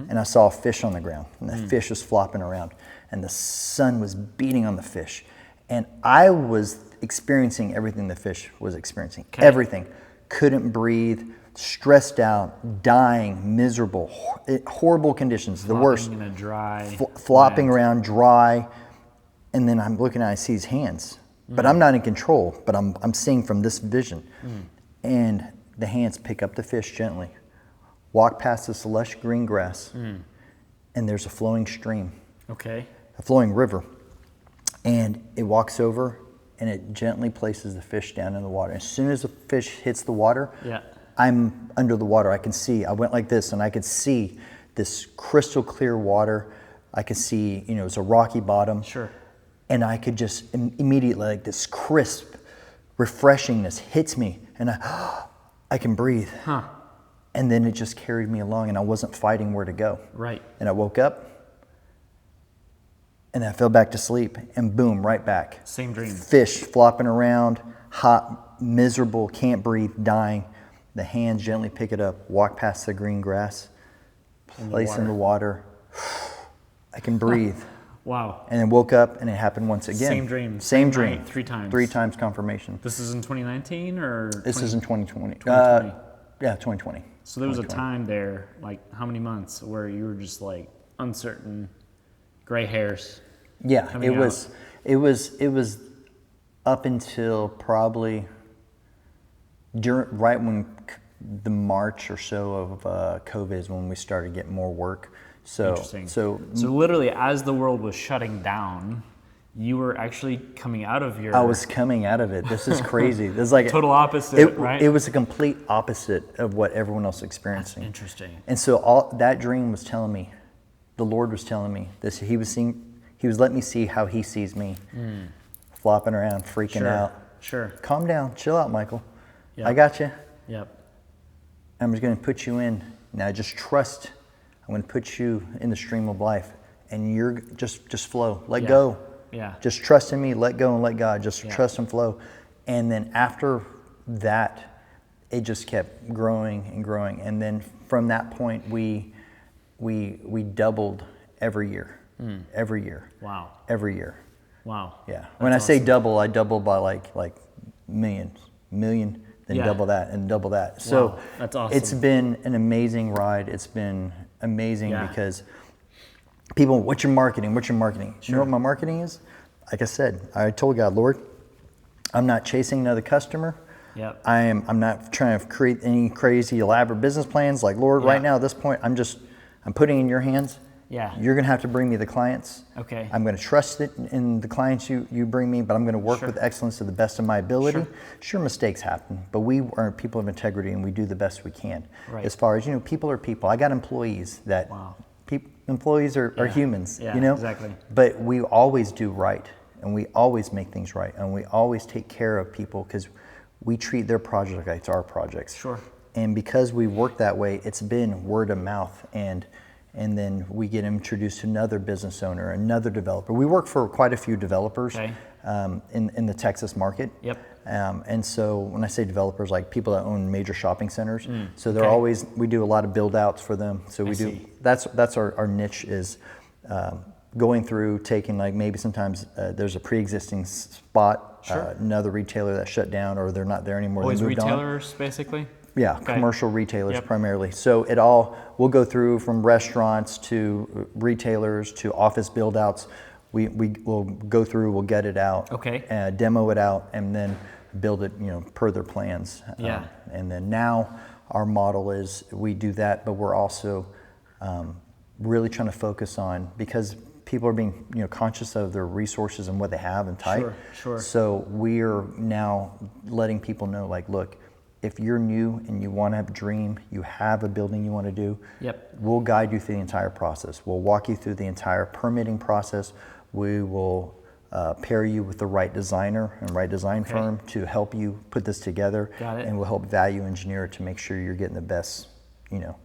and I saw a fish on the ground, and the fish was flopping around, and the sun was beating on the fish, and I was experiencing everything the fish was experiencing, everything. Couldn't breathe, stressed out, dying, miserable, horrible conditions, the worst.
In a dry
flopping around, dry. And then I'm looking at, I see his hands, but I'm not in control, but I'm seeing from this vision. And the hands pick up the fish gently, walk past this lush green grass, and there's a flowing stream, a flowing river. And it walks over, and it gently places the fish down in the water. As soon as the fish hits the water, I'm under the water. I can see. I went like this, and I could see this crystal clear water. I could see, it's a rocky bottom. And I could just immediately, like this crisp refreshingness hits me, and I can breathe. And then it just carried me along, and I wasn't fighting where to go. And I woke up, and I fell back to sleep, and boom, right back.
Same dream.
Fish flopping around, hot, miserable, can't breathe, dying. The hands gently pick it up, walk past the green grass, place in the water. I can breathe.
Wow.
And then woke up, and it happened once again.
Same dream.
Same dream.
Night, 3 times.
3 times confirmation.
This is in 2019 or?
This is in 2020.
2020.
Yeah, 2020.
So there was a time there, like how many months, where you were just like uncertain, gray hairs.
Yeah, it was up until probably right when the March or so of COVID is when we started getting more work.
Interesting. So literally, as the world was shutting down, you were actually coming out of your.
I was coming out of it. This is crazy. This is like
total opposite, right?
It was a complete opposite of what everyone else was experiencing.
That's interesting.
And so that dream was telling me, the Lord was telling me this. He was letting me see how He sees me, flopping around, freaking out. Calm down, chill out, Michael. I got you. I'm just going to put you in. Now just trust. I'm going to put you in the stream of life, and you're just flow. Let go. Just trust in me. Let go and let God. Just trust and flow. And then after that, it just kept growing and growing. And then from that point, we doubled every year. Every year.
Wow.
Every year.
Wow.
Yeah. When I say double, I double by like million, then double that and double that. So
that's awesome.
It's been an amazing ride. It's been amazing because people, what's your marketing? What's your marketing? You know what my marketing is? Like I said, I told God, Lord, I'm not chasing another customer. I'm not trying to create any crazy elaborate business plans. Like, Lord, right now at this point, I'm putting in your hands. You're going to have to bring me the clients. I'm going to trust it in the clients you bring me, but I'm going to work with excellence to the best of my ability. Sure, mistakes happen, but we are people of integrity, and we do the best we can. As far as, people are people. I got employees that employees are humans,
Exactly.
But we always do right, and we always make things right, and we always take care of people because we treat their project like it's our projects. And because we work that way, it's been word of mouth, and then we get introduced to another business owner, another developer. We work for quite a few developers in the Texas market.
Yep.
And so when I say developers, like people that own major shopping centers, so they're always, we do a lot of build outs for them. So we do, that's our niche is going through, taking like maybe sometimes there's a pre-existing spot, another retailer that shut down or they're not there anymore.
Always
they moved
retailers,
on.
basically?
Yeah, commercial retailers primarily. So we'll go through from restaurants to retailers to office build outs. We'll go through, we'll get it out, demo it out, and then build it, per their plans. And then now our model is we do that, but we're also really trying to focus on, because people are being conscious of their resources and what they have and tight.
Sure.
So we're now letting people know, like, look, if you're new and you want to have a dream, you have a building you want to do, we'll guide you through the entire process. We'll walk you through the entire permitting process. We will pair you with the right designer and right design firm to help you put this together.
Got it.
And we'll help value engineer it to make sure you're getting the best,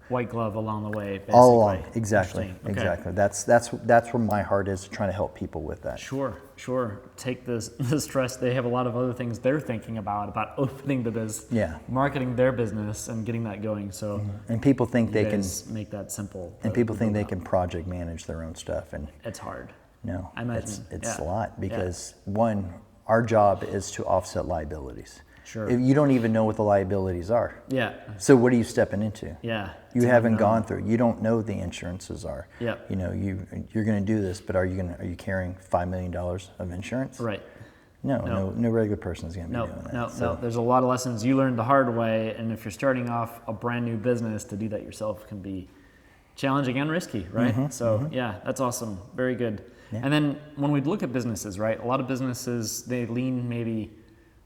white glove along the way, basically.
All along, exactly. That's where my heart is, trying to help people with that.
Sure. Take the stress. They have a lot of other things they're thinking about opening to this, marketing their business and getting that going. So,
and people think they can
make that simple.
And people think they can project manage their own stuff, and
it's hard.
No,
I imagine
it's a lot, because one, our job is to offset liabilities.
Sure.
You don't even know what the liabilities are.
Yeah.
So what are you stepping into?
Yeah.
You haven't gone through. You don't know the insurances are.
Yeah.
You're going to do this, but are you carrying $5 million of insurance?
Right.
No regular person is going to be doing that.
No. There's a lot of lessons you learned the hard way, and if you're starting off a brand new business, to do that yourself can be challenging and risky, right? That's awesome. Very good. Yeah. And then when we look at businesses, right? A lot of businesses, they lean maybe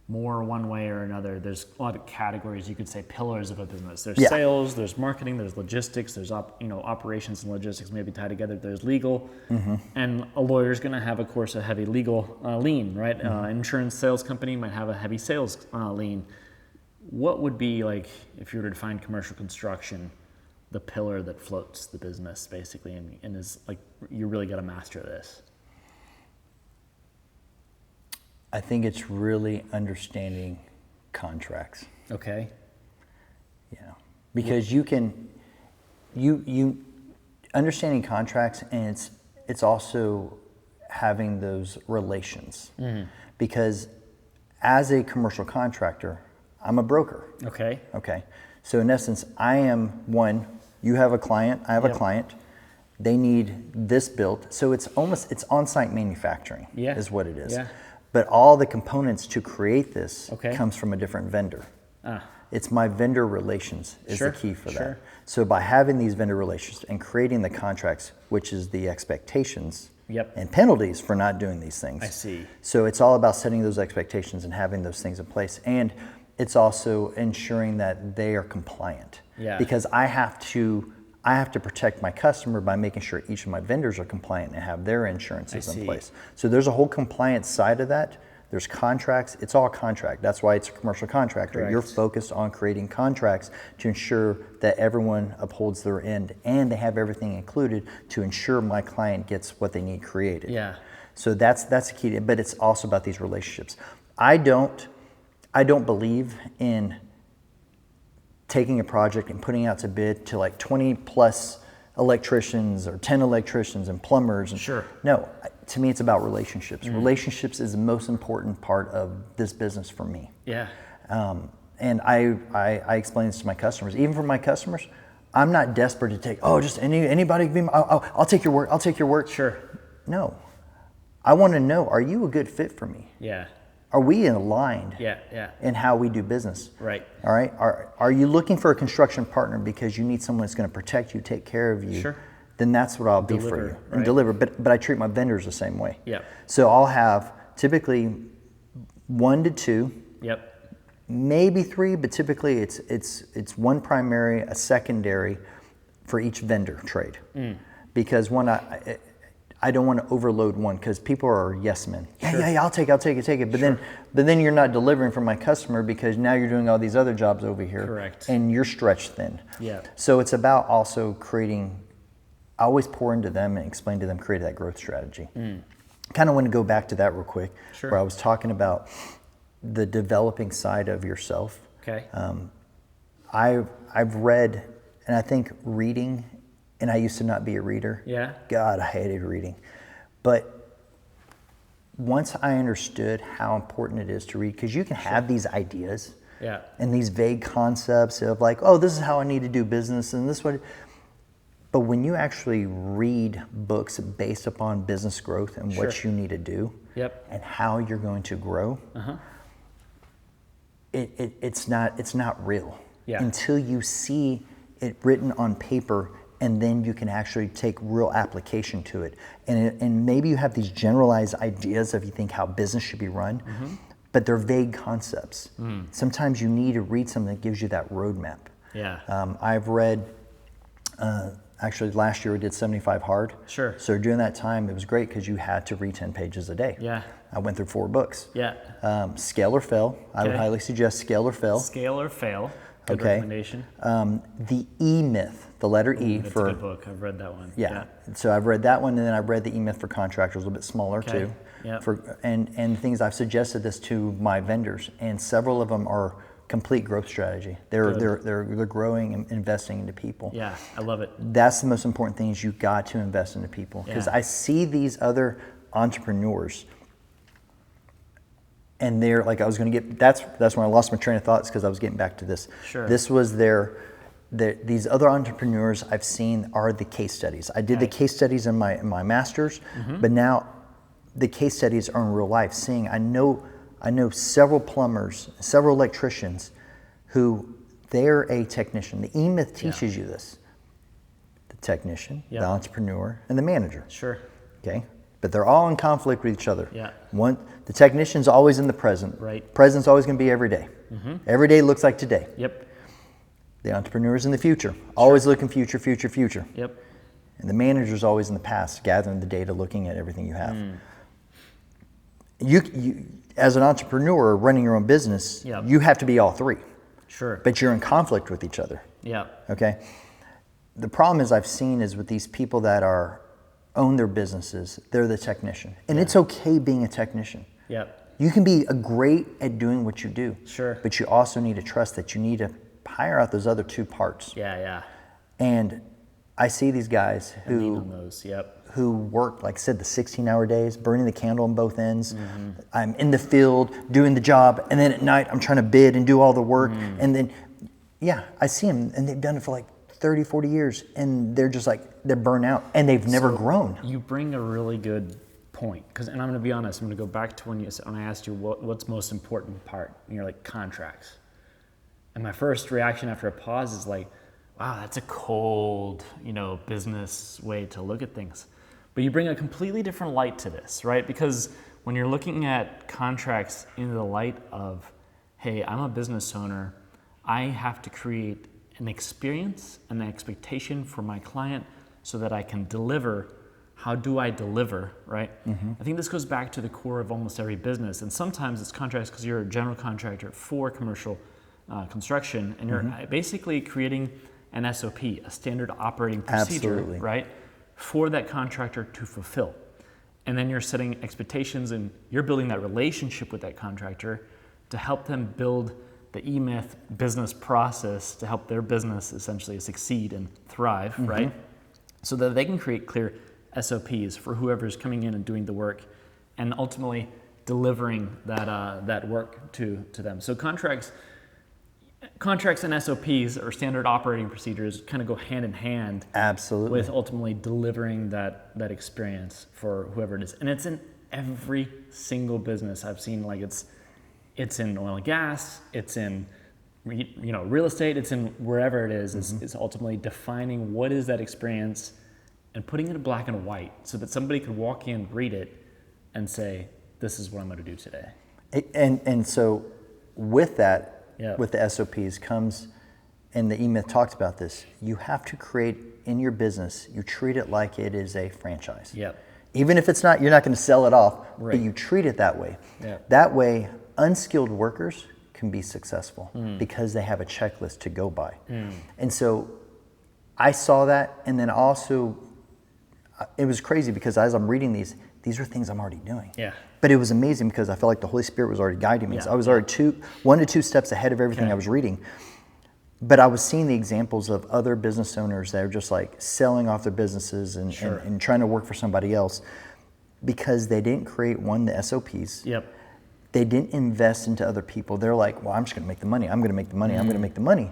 more one way or another. There's a lot of categories, you could say, pillars of a business. There's sales, there's marketing, there's logistics, there's operations and logistics maybe tied together. There's legal, and a lawyer's going to have, of course, a heavy legal lean, right? Insurance sales company might have a heavy sales lean. What would be, like, if you were to define commercial construction, the pillar that floats the business, basically, and is like, you really got to master this?
I think it's really understanding contracts.
Okay.
Yeah, because you understanding contracts, and it's also having those relations. Because as a commercial contractor, I'm a broker. Okay. So in essence, I am one. You have a client. I have a client. They need this built. So it's on-site manufacturing. Is what it is. But all the components to create this comes from a different vendor. It's my vendor relations is the key for that. So by having these vendor relations and creating the contracts, which is the expectations and penalties for not doing these things.
I see.
So it's all about setting those expectations and having those things in place. And it's also ensuring that they are compliant. Because I have to protect my customer by making sure each of my vendors are compliant and have their insurances in place. So there's a whole compliance side of that. There's contracts. It's all contract. That's why it's a commercial contractor. Correct. You're focused on creating contracts to ensure that everyone upholds their end, and they have everything included to ensure my client gets what they need created.
Yeah.
So that's the key. But it's also about these relationships. I don't believe in taking a project and putting out to bid to like 20 plus electricians or 10 electricians and plumbers. And no, to me, it's about relationships. Relationships is the most important part of this business for me. And I explain this to my customers. Even for my customers, I'm not desperate to take, just anybody, I'll take your work, I'll take your work. No, I want to know, are you a good fit for me? Are we aligned in how we do business? Right. All right. Are you looking for a construction partner because you need someone that's going to protect you, take care of you? Then that's what I'll be for you and deliver. But I treat my vendors the same way. So I'll have typically 1 to 2. Maybe 3, but typically it's one primary, a secondary for each vendor trade. Because one, I don't want to overload one because people are yes men.
Sure.
Yeah, I'll take it. But then you're not delivering for my customer because now you're doing all these other jobs over here.
Correct.
And you're stretched thin.
Yeah.
So it's about also creating, I always pour into them and explain to them, create that growth strategy. Kind of want to go back to that real quick,
Sure.
where I was talking about the developing side of yourself.
Okay.
I've read, and I think reading, and I used to not be a reader.
Yeah.
God, I hated reading. But once I understood how important it is to read, because you can have these ideas
Yeah.
and these vague concepts of like, oh, this is how I need to do business and this what. But when you actually read books based upon business growth and what you need to do
Yep.
and how you're going to grow, it's not real until you see it written on paper, and then you can actually take real application to it. And maybe you have these generalized ideas of you think how business should be run, but they're vague concepts. Sometimes you need to read something that gives you that roadmap.
Yeah.
I've read, actually last year we did 75 hard.
Sure.
So during that time, it was great because you had to read 10 pages a day.
Yeah.
I went through 4 books.
Yeah.
Scale or Fail. I would highly suggest Scale or Fail.
Scale or Fail. Good
Okay.
recommendation.
The E Myth, the letter E
That's
for.
a good book. I've read that one.
Yeah. So I've read that one, and then I've read the E Myth for contractors, a little bit smaller too.
Yeah.
And things I've suggested this to my vendors, and several of them are complete growth strategy. They're growing and investing into people.
Yeah, I love it.
That's the most important thing, is you got to invest into people, because I see these other entrepreneurs, and they're like, I was going to get, that's when I lost my train of thoughts, because I was getting back to this.
Sure.
This was these other entrepreneurs I've seen are the case studies. I did the case studies in my master's, but now the case studies are in real life. I know several plumbers, several electricians who they're a technician. The E-Myth teaches you this. The technician, the entrepreneur, and the manager.
Sure.
Okay? But they're all in conflict with each other.
Yeah.
The technician's always in the present.
Right.
Present's always going to be every day. Every day looks like today.
Yep.
The entrepreneur's in the future. Always looking future.
Yep.
And the manager's always in the past, gathering the data, looking at everything you have. You as an entrepreneur running your own business, you have to be all three.
Sure.
But you're in conflict with each other.
Yeah.
Okay? The problem is I've seen is with these people that own their businesses, they're the technician. And it's okay being a technician.
Yep.
You can be great at doing what you do.
Sure.
But you also need to trust that you need to hire out those other 2 parts.
Yeah.
And I see these guys
Lean on those. Yep.
who work, like I said, the 16-hour days, burning the candle on both ends. I'm in the field doing the job, and then at night I'm trying to bid and do all the work. And then, I see them, and they've done it for like 30, 40 years, and they're just like, they're burnt out, and they've never grown.
You bring a really good point, and I'm going to be honest, I'm going to go back to when I asked you what's most important part, and you're like, contracts. And my first reaction after a pause is like, wow, that's a cold, business way to look at things. But you bring a completely different light to this, right? Because when you're looking at contracts in the light of, hey, I'm a business owner, I have to create an experience and an expectation for my client so that I can deliver. How do I deliver, right? I think this goes back to the core of almost every business. And sometimes it's contracts because you're a general contractor for commercial construction, and you're basically creating an SOP, a standard operating procedure, right, for that contractor to fulfill. And then you're setting expectations, and you're building that relationship with that contractor to help them build the E-Myth business process to help their business essentially succeed and thrive, right? So that they can create clear SOPs for whoever's coming in and doing the work, and ultimately delivering that work to them. So contracts and SOPs, or standard operating procedures, kind of go hand in hand.
Absolutely.
With ultimately delivering that experience for whoever it is. And it's in every single business I've seen. Like it's in oil and gas, it's in real estate, it's in wherever it is. It's ultimately defining what is that experience and putting it in black and white so that somebody could walk in, read it, and say, this is what I'm going to do today.
And so with that, with the SOPs comes, and the E-Myth talks about this, you have to create in your business, you treat it like it is a franchise.
Yep.
Even if it's not, you're not going to sell it off,
Right.
but you treat it that way.
Yeah.
That way, unskilled workers can be successful because they have a checklist to go by. And so I saw that, and then also, it was crazy because as I'm reading these are things I'm already doing.
Yeah.
But it was amazing because I felt like the Holy Spirit was already guiding me.
Yeah.
So I was already 1 to 2 steps ahead of everything I was reading. But I was seeing the examples of other business owners that are just like selling off their businesses and trying to work for somebody else because they didn't create the SOPs.
Yep.
They didn't invest into other people. They're like, well, I'm just going to make the money. I'm going to make the money. I'm going to make the money.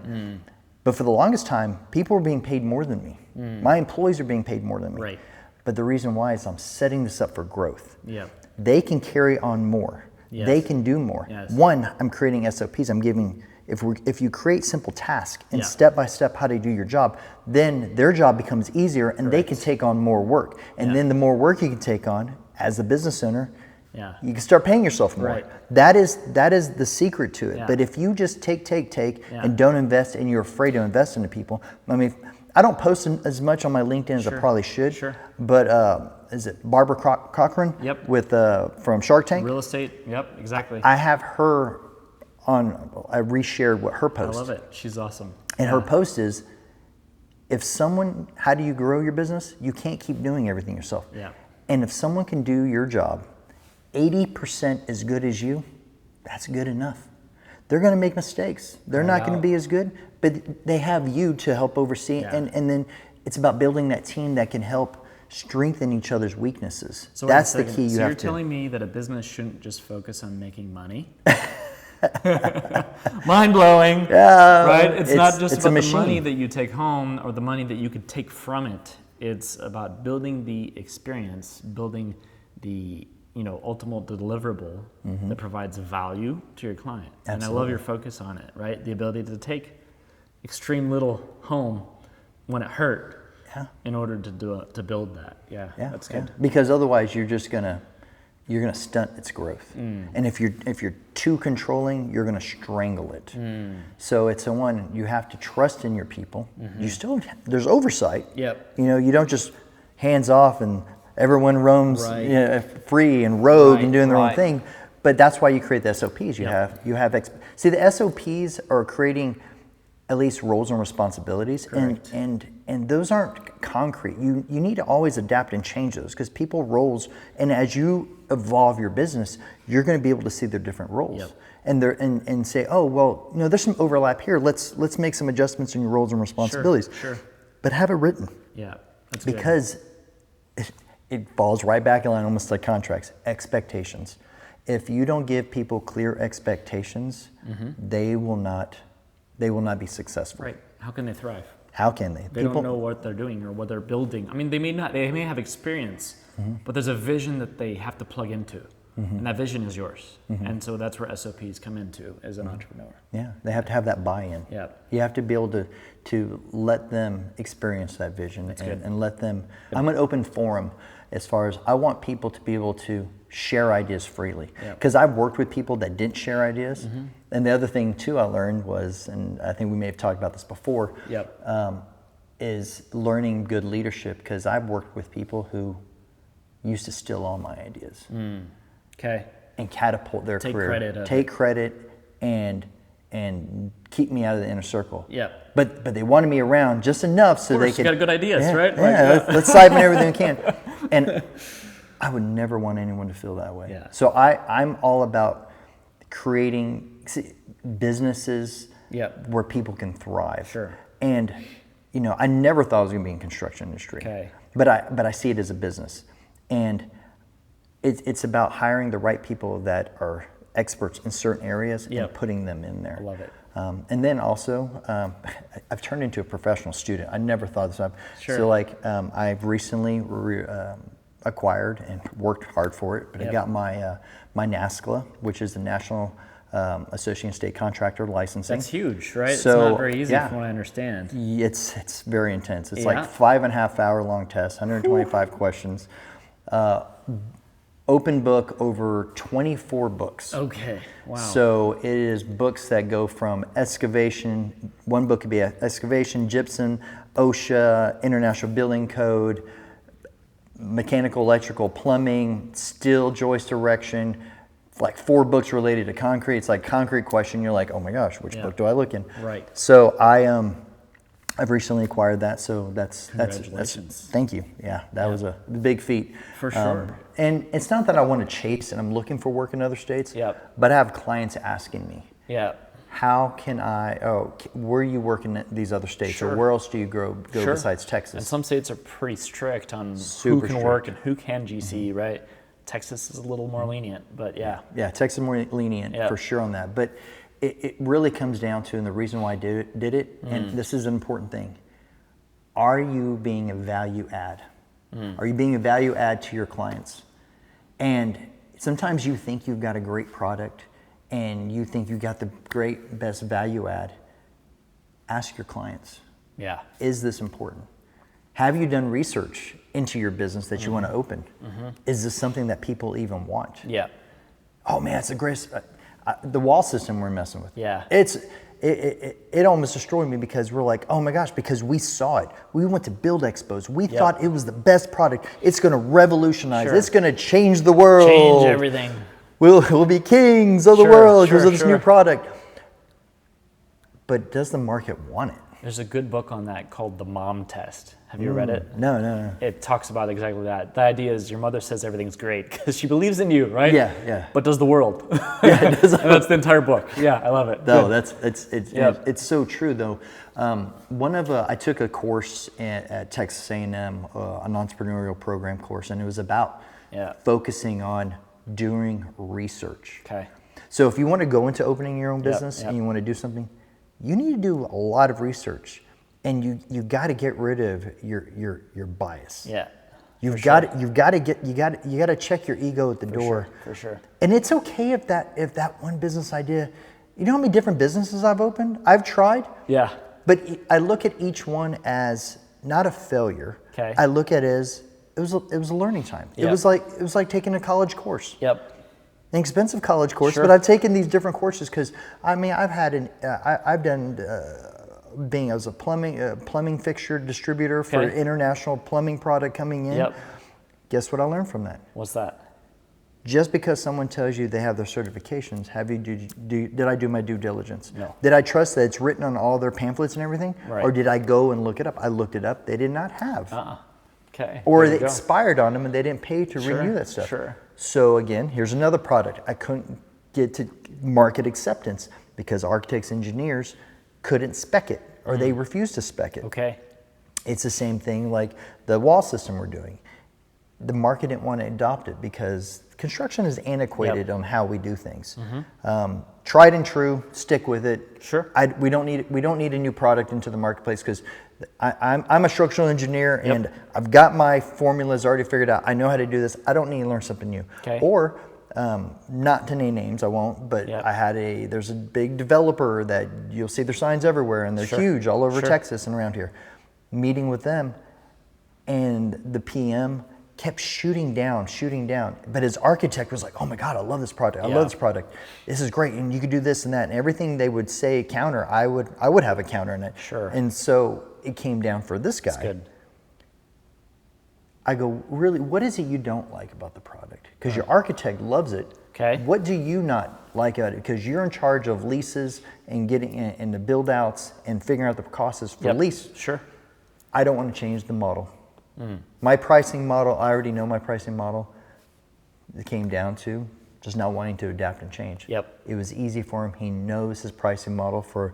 But for the longest time, people were being paid more than me. My employees are being paid more than me.
Right.
But the reason why is I'm setting this up for growth.
Yep.
They can carry on more.
Yes.
They can do more.
Yes.
One, I'm creating SOPs. I'm giving, if you create simple tasks and
Yeah.
step by step how to do your job, then their job becomes easier and they can take on more work. And then the more work you can take on as a business owner, you can start paying yourself more.
Right.
That is the secret to it.
Yeah.
But if you just take and don't invest and you're afraid to invest into people, I mean, I don't post as much on my LinkedIn as I probably should.
Sure.
But is it Barbara Cochran?
Yep.
With from Shark Tank.
Real estate. Yep. Exactly.
I have her on. I reshared what her post.
I love it. She's awesome.
And her post is, how do you grow your business? You can't keep doing everything yourself.
Yeah.
And if someone can do your job 80% as good as you, that's good enough. They're going to make mistakes. They're not going to be as good, but they have you to help oversee.
Yeah.
And then it's about building that team that can help strengthen each other's weaknesses.
So
That's the key.
So you're telling me that a business shouldn't just focus on making money? Mind blowing, right? It's not just about the money that you take home or the money that you could take from it. It's about building the experience, building the ultimate deliverable that provides value to your client.
Absolutely.
And I love your focus on it, right? The ability to take extreme little home when it hurt in order to build that. Yeah, that's good.
Because otherwise you're gonna stunt its growth. And if you're too controlling, you're gonna strangle it. So it's you have to trust in your people. There's oversight.
Yep.
You don't just hands off and everyone roams free and rogue and doing their own thing. But that's why you create the SOPs. See, the SOPs are creating at least roles and responsibilities, and those aren't concrete. You need to always adapt and change those because people roles, and as you evolve your business, you're going to be able to see their different roles and say, oh well, there's some overlap here. Let's make some adjustments in your roles and responsibilities.
Sure.
But have it written.
Yeah, that's
because it falls right back in line, almost like contracts. Expectations. If you don't give people clear expectations, they will not be successful.
Right. How can they thrive?
How can they?
They don't know what they're doing or what they're building. I mean, they may have experience, but there's a vision that they have to plug into. And that vision is yours. And so that's where SOPs come into as an entrepreneur.
Yeah, they have to have that buy-in.
Yeah.
You have to be able to let them experience that vision and let them. I'm an open forum as far as I want people to be able to share ideas freely. Because I've worked with people that didn't share ideas. And the other thing too I learned was, and I think we may have talked about this before, is learning good leadership, because I've worked with people who used to steal all my ideas.
Okay.
And catapult their career. Take credit and keep me out of the inner circle. But they wanted me around just enough so they could.
Got good ideas, right?
Let's siphon everything we can. And I would never want anyone to feel that way. So I'm all about creating businesses where people can thrive.
Sure.
And I never thought I was going to be in construction industry.
Okay.
But I see it as a business, and it's about hiring the right people that are experts in certain areas and putting them in there.
I love it.
And then also, I've turned into a professional student. I never thought this up.
Sure.
So I've recently acquired and worked hard for it, but I got my NASCLA, which is the National Association of State Contractor licensing.
That's huge, right?
So,
it's not very easy from what I understand.
It's very intense. It's like 5.5 hour long test, 125 questions. Open book, over 24 books.
Okay, wow.
So it is books that go from excavation, one book could be excavation, gypsum, OSHA, International Building Code, mechanical, electrical, plumbing, steel, joist erection, like 4 books related to concrete. It's like concrete question. You're like, oh my gosh, which book do I look in?
Right.
So I've recently acquired that. So that's thank you. Yeah, that was a big feat.
For sure.
And it's not that I want to chase and I'm looking for work in other states.
Yep.
But I have clients asking me.
Yeah.
How can where are you working in these other states?
Sure.
Or where else do you go besides Texas?
And some states are pretty strict on
Super
who can
strict.
work and who can GC, right? Texas is a little more lenient, but yeah.
Yeah, Texas is more lenient for sure on that. But it really comes down to, and the reason why I did it, and this is an important thing, are you being a value add? Are you being a value add to your clients? And sometimes you think you've got a great product and you think you got the best value add. Ask your clients.
Yeah.
Is this important? Have you done research into your business that you want to open? Is this something that people even want?
Yeah.
Oh man, it's the greatest. The wall system we're messing with.
Yeah.
It almost destroyed me because we're like, oh my gosh, because we saw it. We went to build expos. We thought it was the best product. It's going to revolutionize.
Sure.
It's going to change the world.
Change everything.
We'll be kings of the world because of this new product. But does the market want it?
There's a good book on that called The Mom Test. Have you read it?
No.
It talks about exactly that. The idea is your mother says everything's great because she believes in you, right?
Yeah.
But does the world?
Yeah, it does.
And that's the entire book. Yeah, I love it.
No, it's so true though. I took a course at Texas A&M, an entrepreneurial program course, and it was about focusing on doing research.
Okay.
So if you want to go into opening your own business and you want to do something, you need to do a lot of research, and you got to get rid of your bias.
Yeah.
You've got to check your ego at the door.
For sure.
And it's okay if that one business idea, you know how many different businesses I've opened? I've tried.
Yeah.
But I look at each one as not a failure.
Okay.
I look at it as it was a learning time.
Yep.
It was like taking a college course.
Yep.
An expensive college course, but I've taken these different courses because I've done being as a plumbing fixture distributor for an international plumbing product coming in.
Yep.
Guess what I learned from that?
What's that?
Just because someone tells you they have their certifications, did I do my due diligence?
No.
Did I trust that it's written on all their pamphlets and everything?
Right.
Or did I go and look it up? I looked it up. They did not have.
Okay.
Or they expired on them and they didn't pay to renew that stuff.
Sure.
So again, here's another product. I couldn't get to market acceptance because architects, engineers couldn't spec it or they refused to spec it.
Okay.
It's the same thing like the wall system we're doing. The market didn't want to adopt it because construction is antiquated on how we do things. Tried and true, stick with it.
Sure.
We don't need a new product into the marketplace because I'm a structural engineer and I've got my formulas already figured out. I know how to do this. I don't need to learn something new.
Okay.
Or not to name names, I won't. But there's a big developer that you'll see their signs everywhere and they're huge all over Texas and around here. Meeting with them, and the PM kept shooting down. But his architect was like, oh my God, I love this project. I love this product. This is great. And you could do this and that. And everything they would say counter, I would have a counter in it.
Sure.
And so it came down for this guy.
That's good.
I go, really, what is it you don't like about the product? Because your architect loves it.
Okay.
What do you not like about it? Because you're in charge of leases and getting in the build outs and figuring out the costs for lease.
Sure.
I don't want to change the model. My pricing model, I already know my pricing model. It came down to just not wanting to adapt and change.
Yep.
It was easy for him. He knows his pricing model for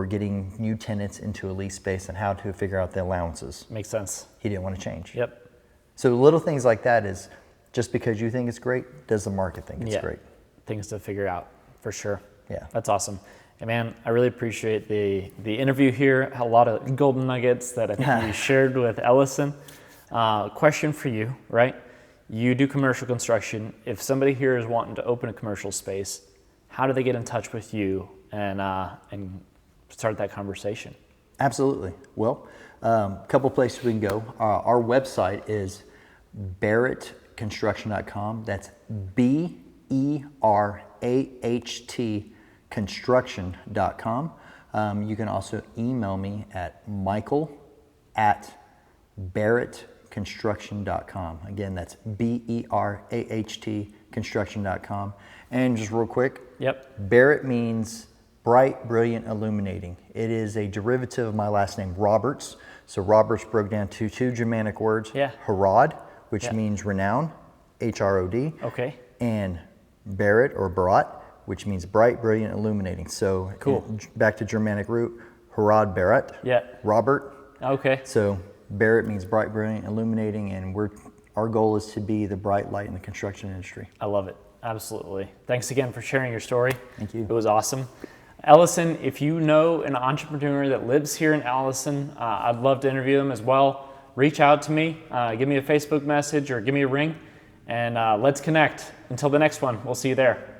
getting new tenants into a lease space and how to figure out the allowances.
Makes sense.
He didn't want to change.
Yep.
So little things like that is just because you think it's great, does the market think it's great?
Things to figure out for sure.
Yeah.
That's awesome. And man, I really appreciate the interview here. A lot of golden nuggets that I think you shared with Ellison. Question for you, right? You do commercial construction. If somebody here is wanting to open a commercial space, how do they get in touch with you and start that conversation?
Absolutely. Well, a couple places we can go. Our website is barrettconstruction.com. That's BERAHT construction.com. You can also email me at michael@barrettconstruction.com. construction.com. Again, that's BERAHT construction.com. And just real quick, Barrett means bright, brilliant, illuminating. It is a derivative of my last name, Roberts. So Roberts broke down to two Germanic words, Harad, which means renown, HROD, and Barrett or Barat, which means bright, brilliant, illuminating. So back to Germanic root, Harad Barrett, Robert. So Barrett means bright, brilliant, illuminating, and our goal is to be the bright light in the construction industry.
I love it. Absolutely. Thanks again for sharing your story.
Thank you.
It was awesome. Ellison, if you know an entrepreneur that lives here in Allison, I'd love to interview them as well. Reach out to me, give me a Facebook message or give me a ring, and let's connect. Until the next one, we'll see you there.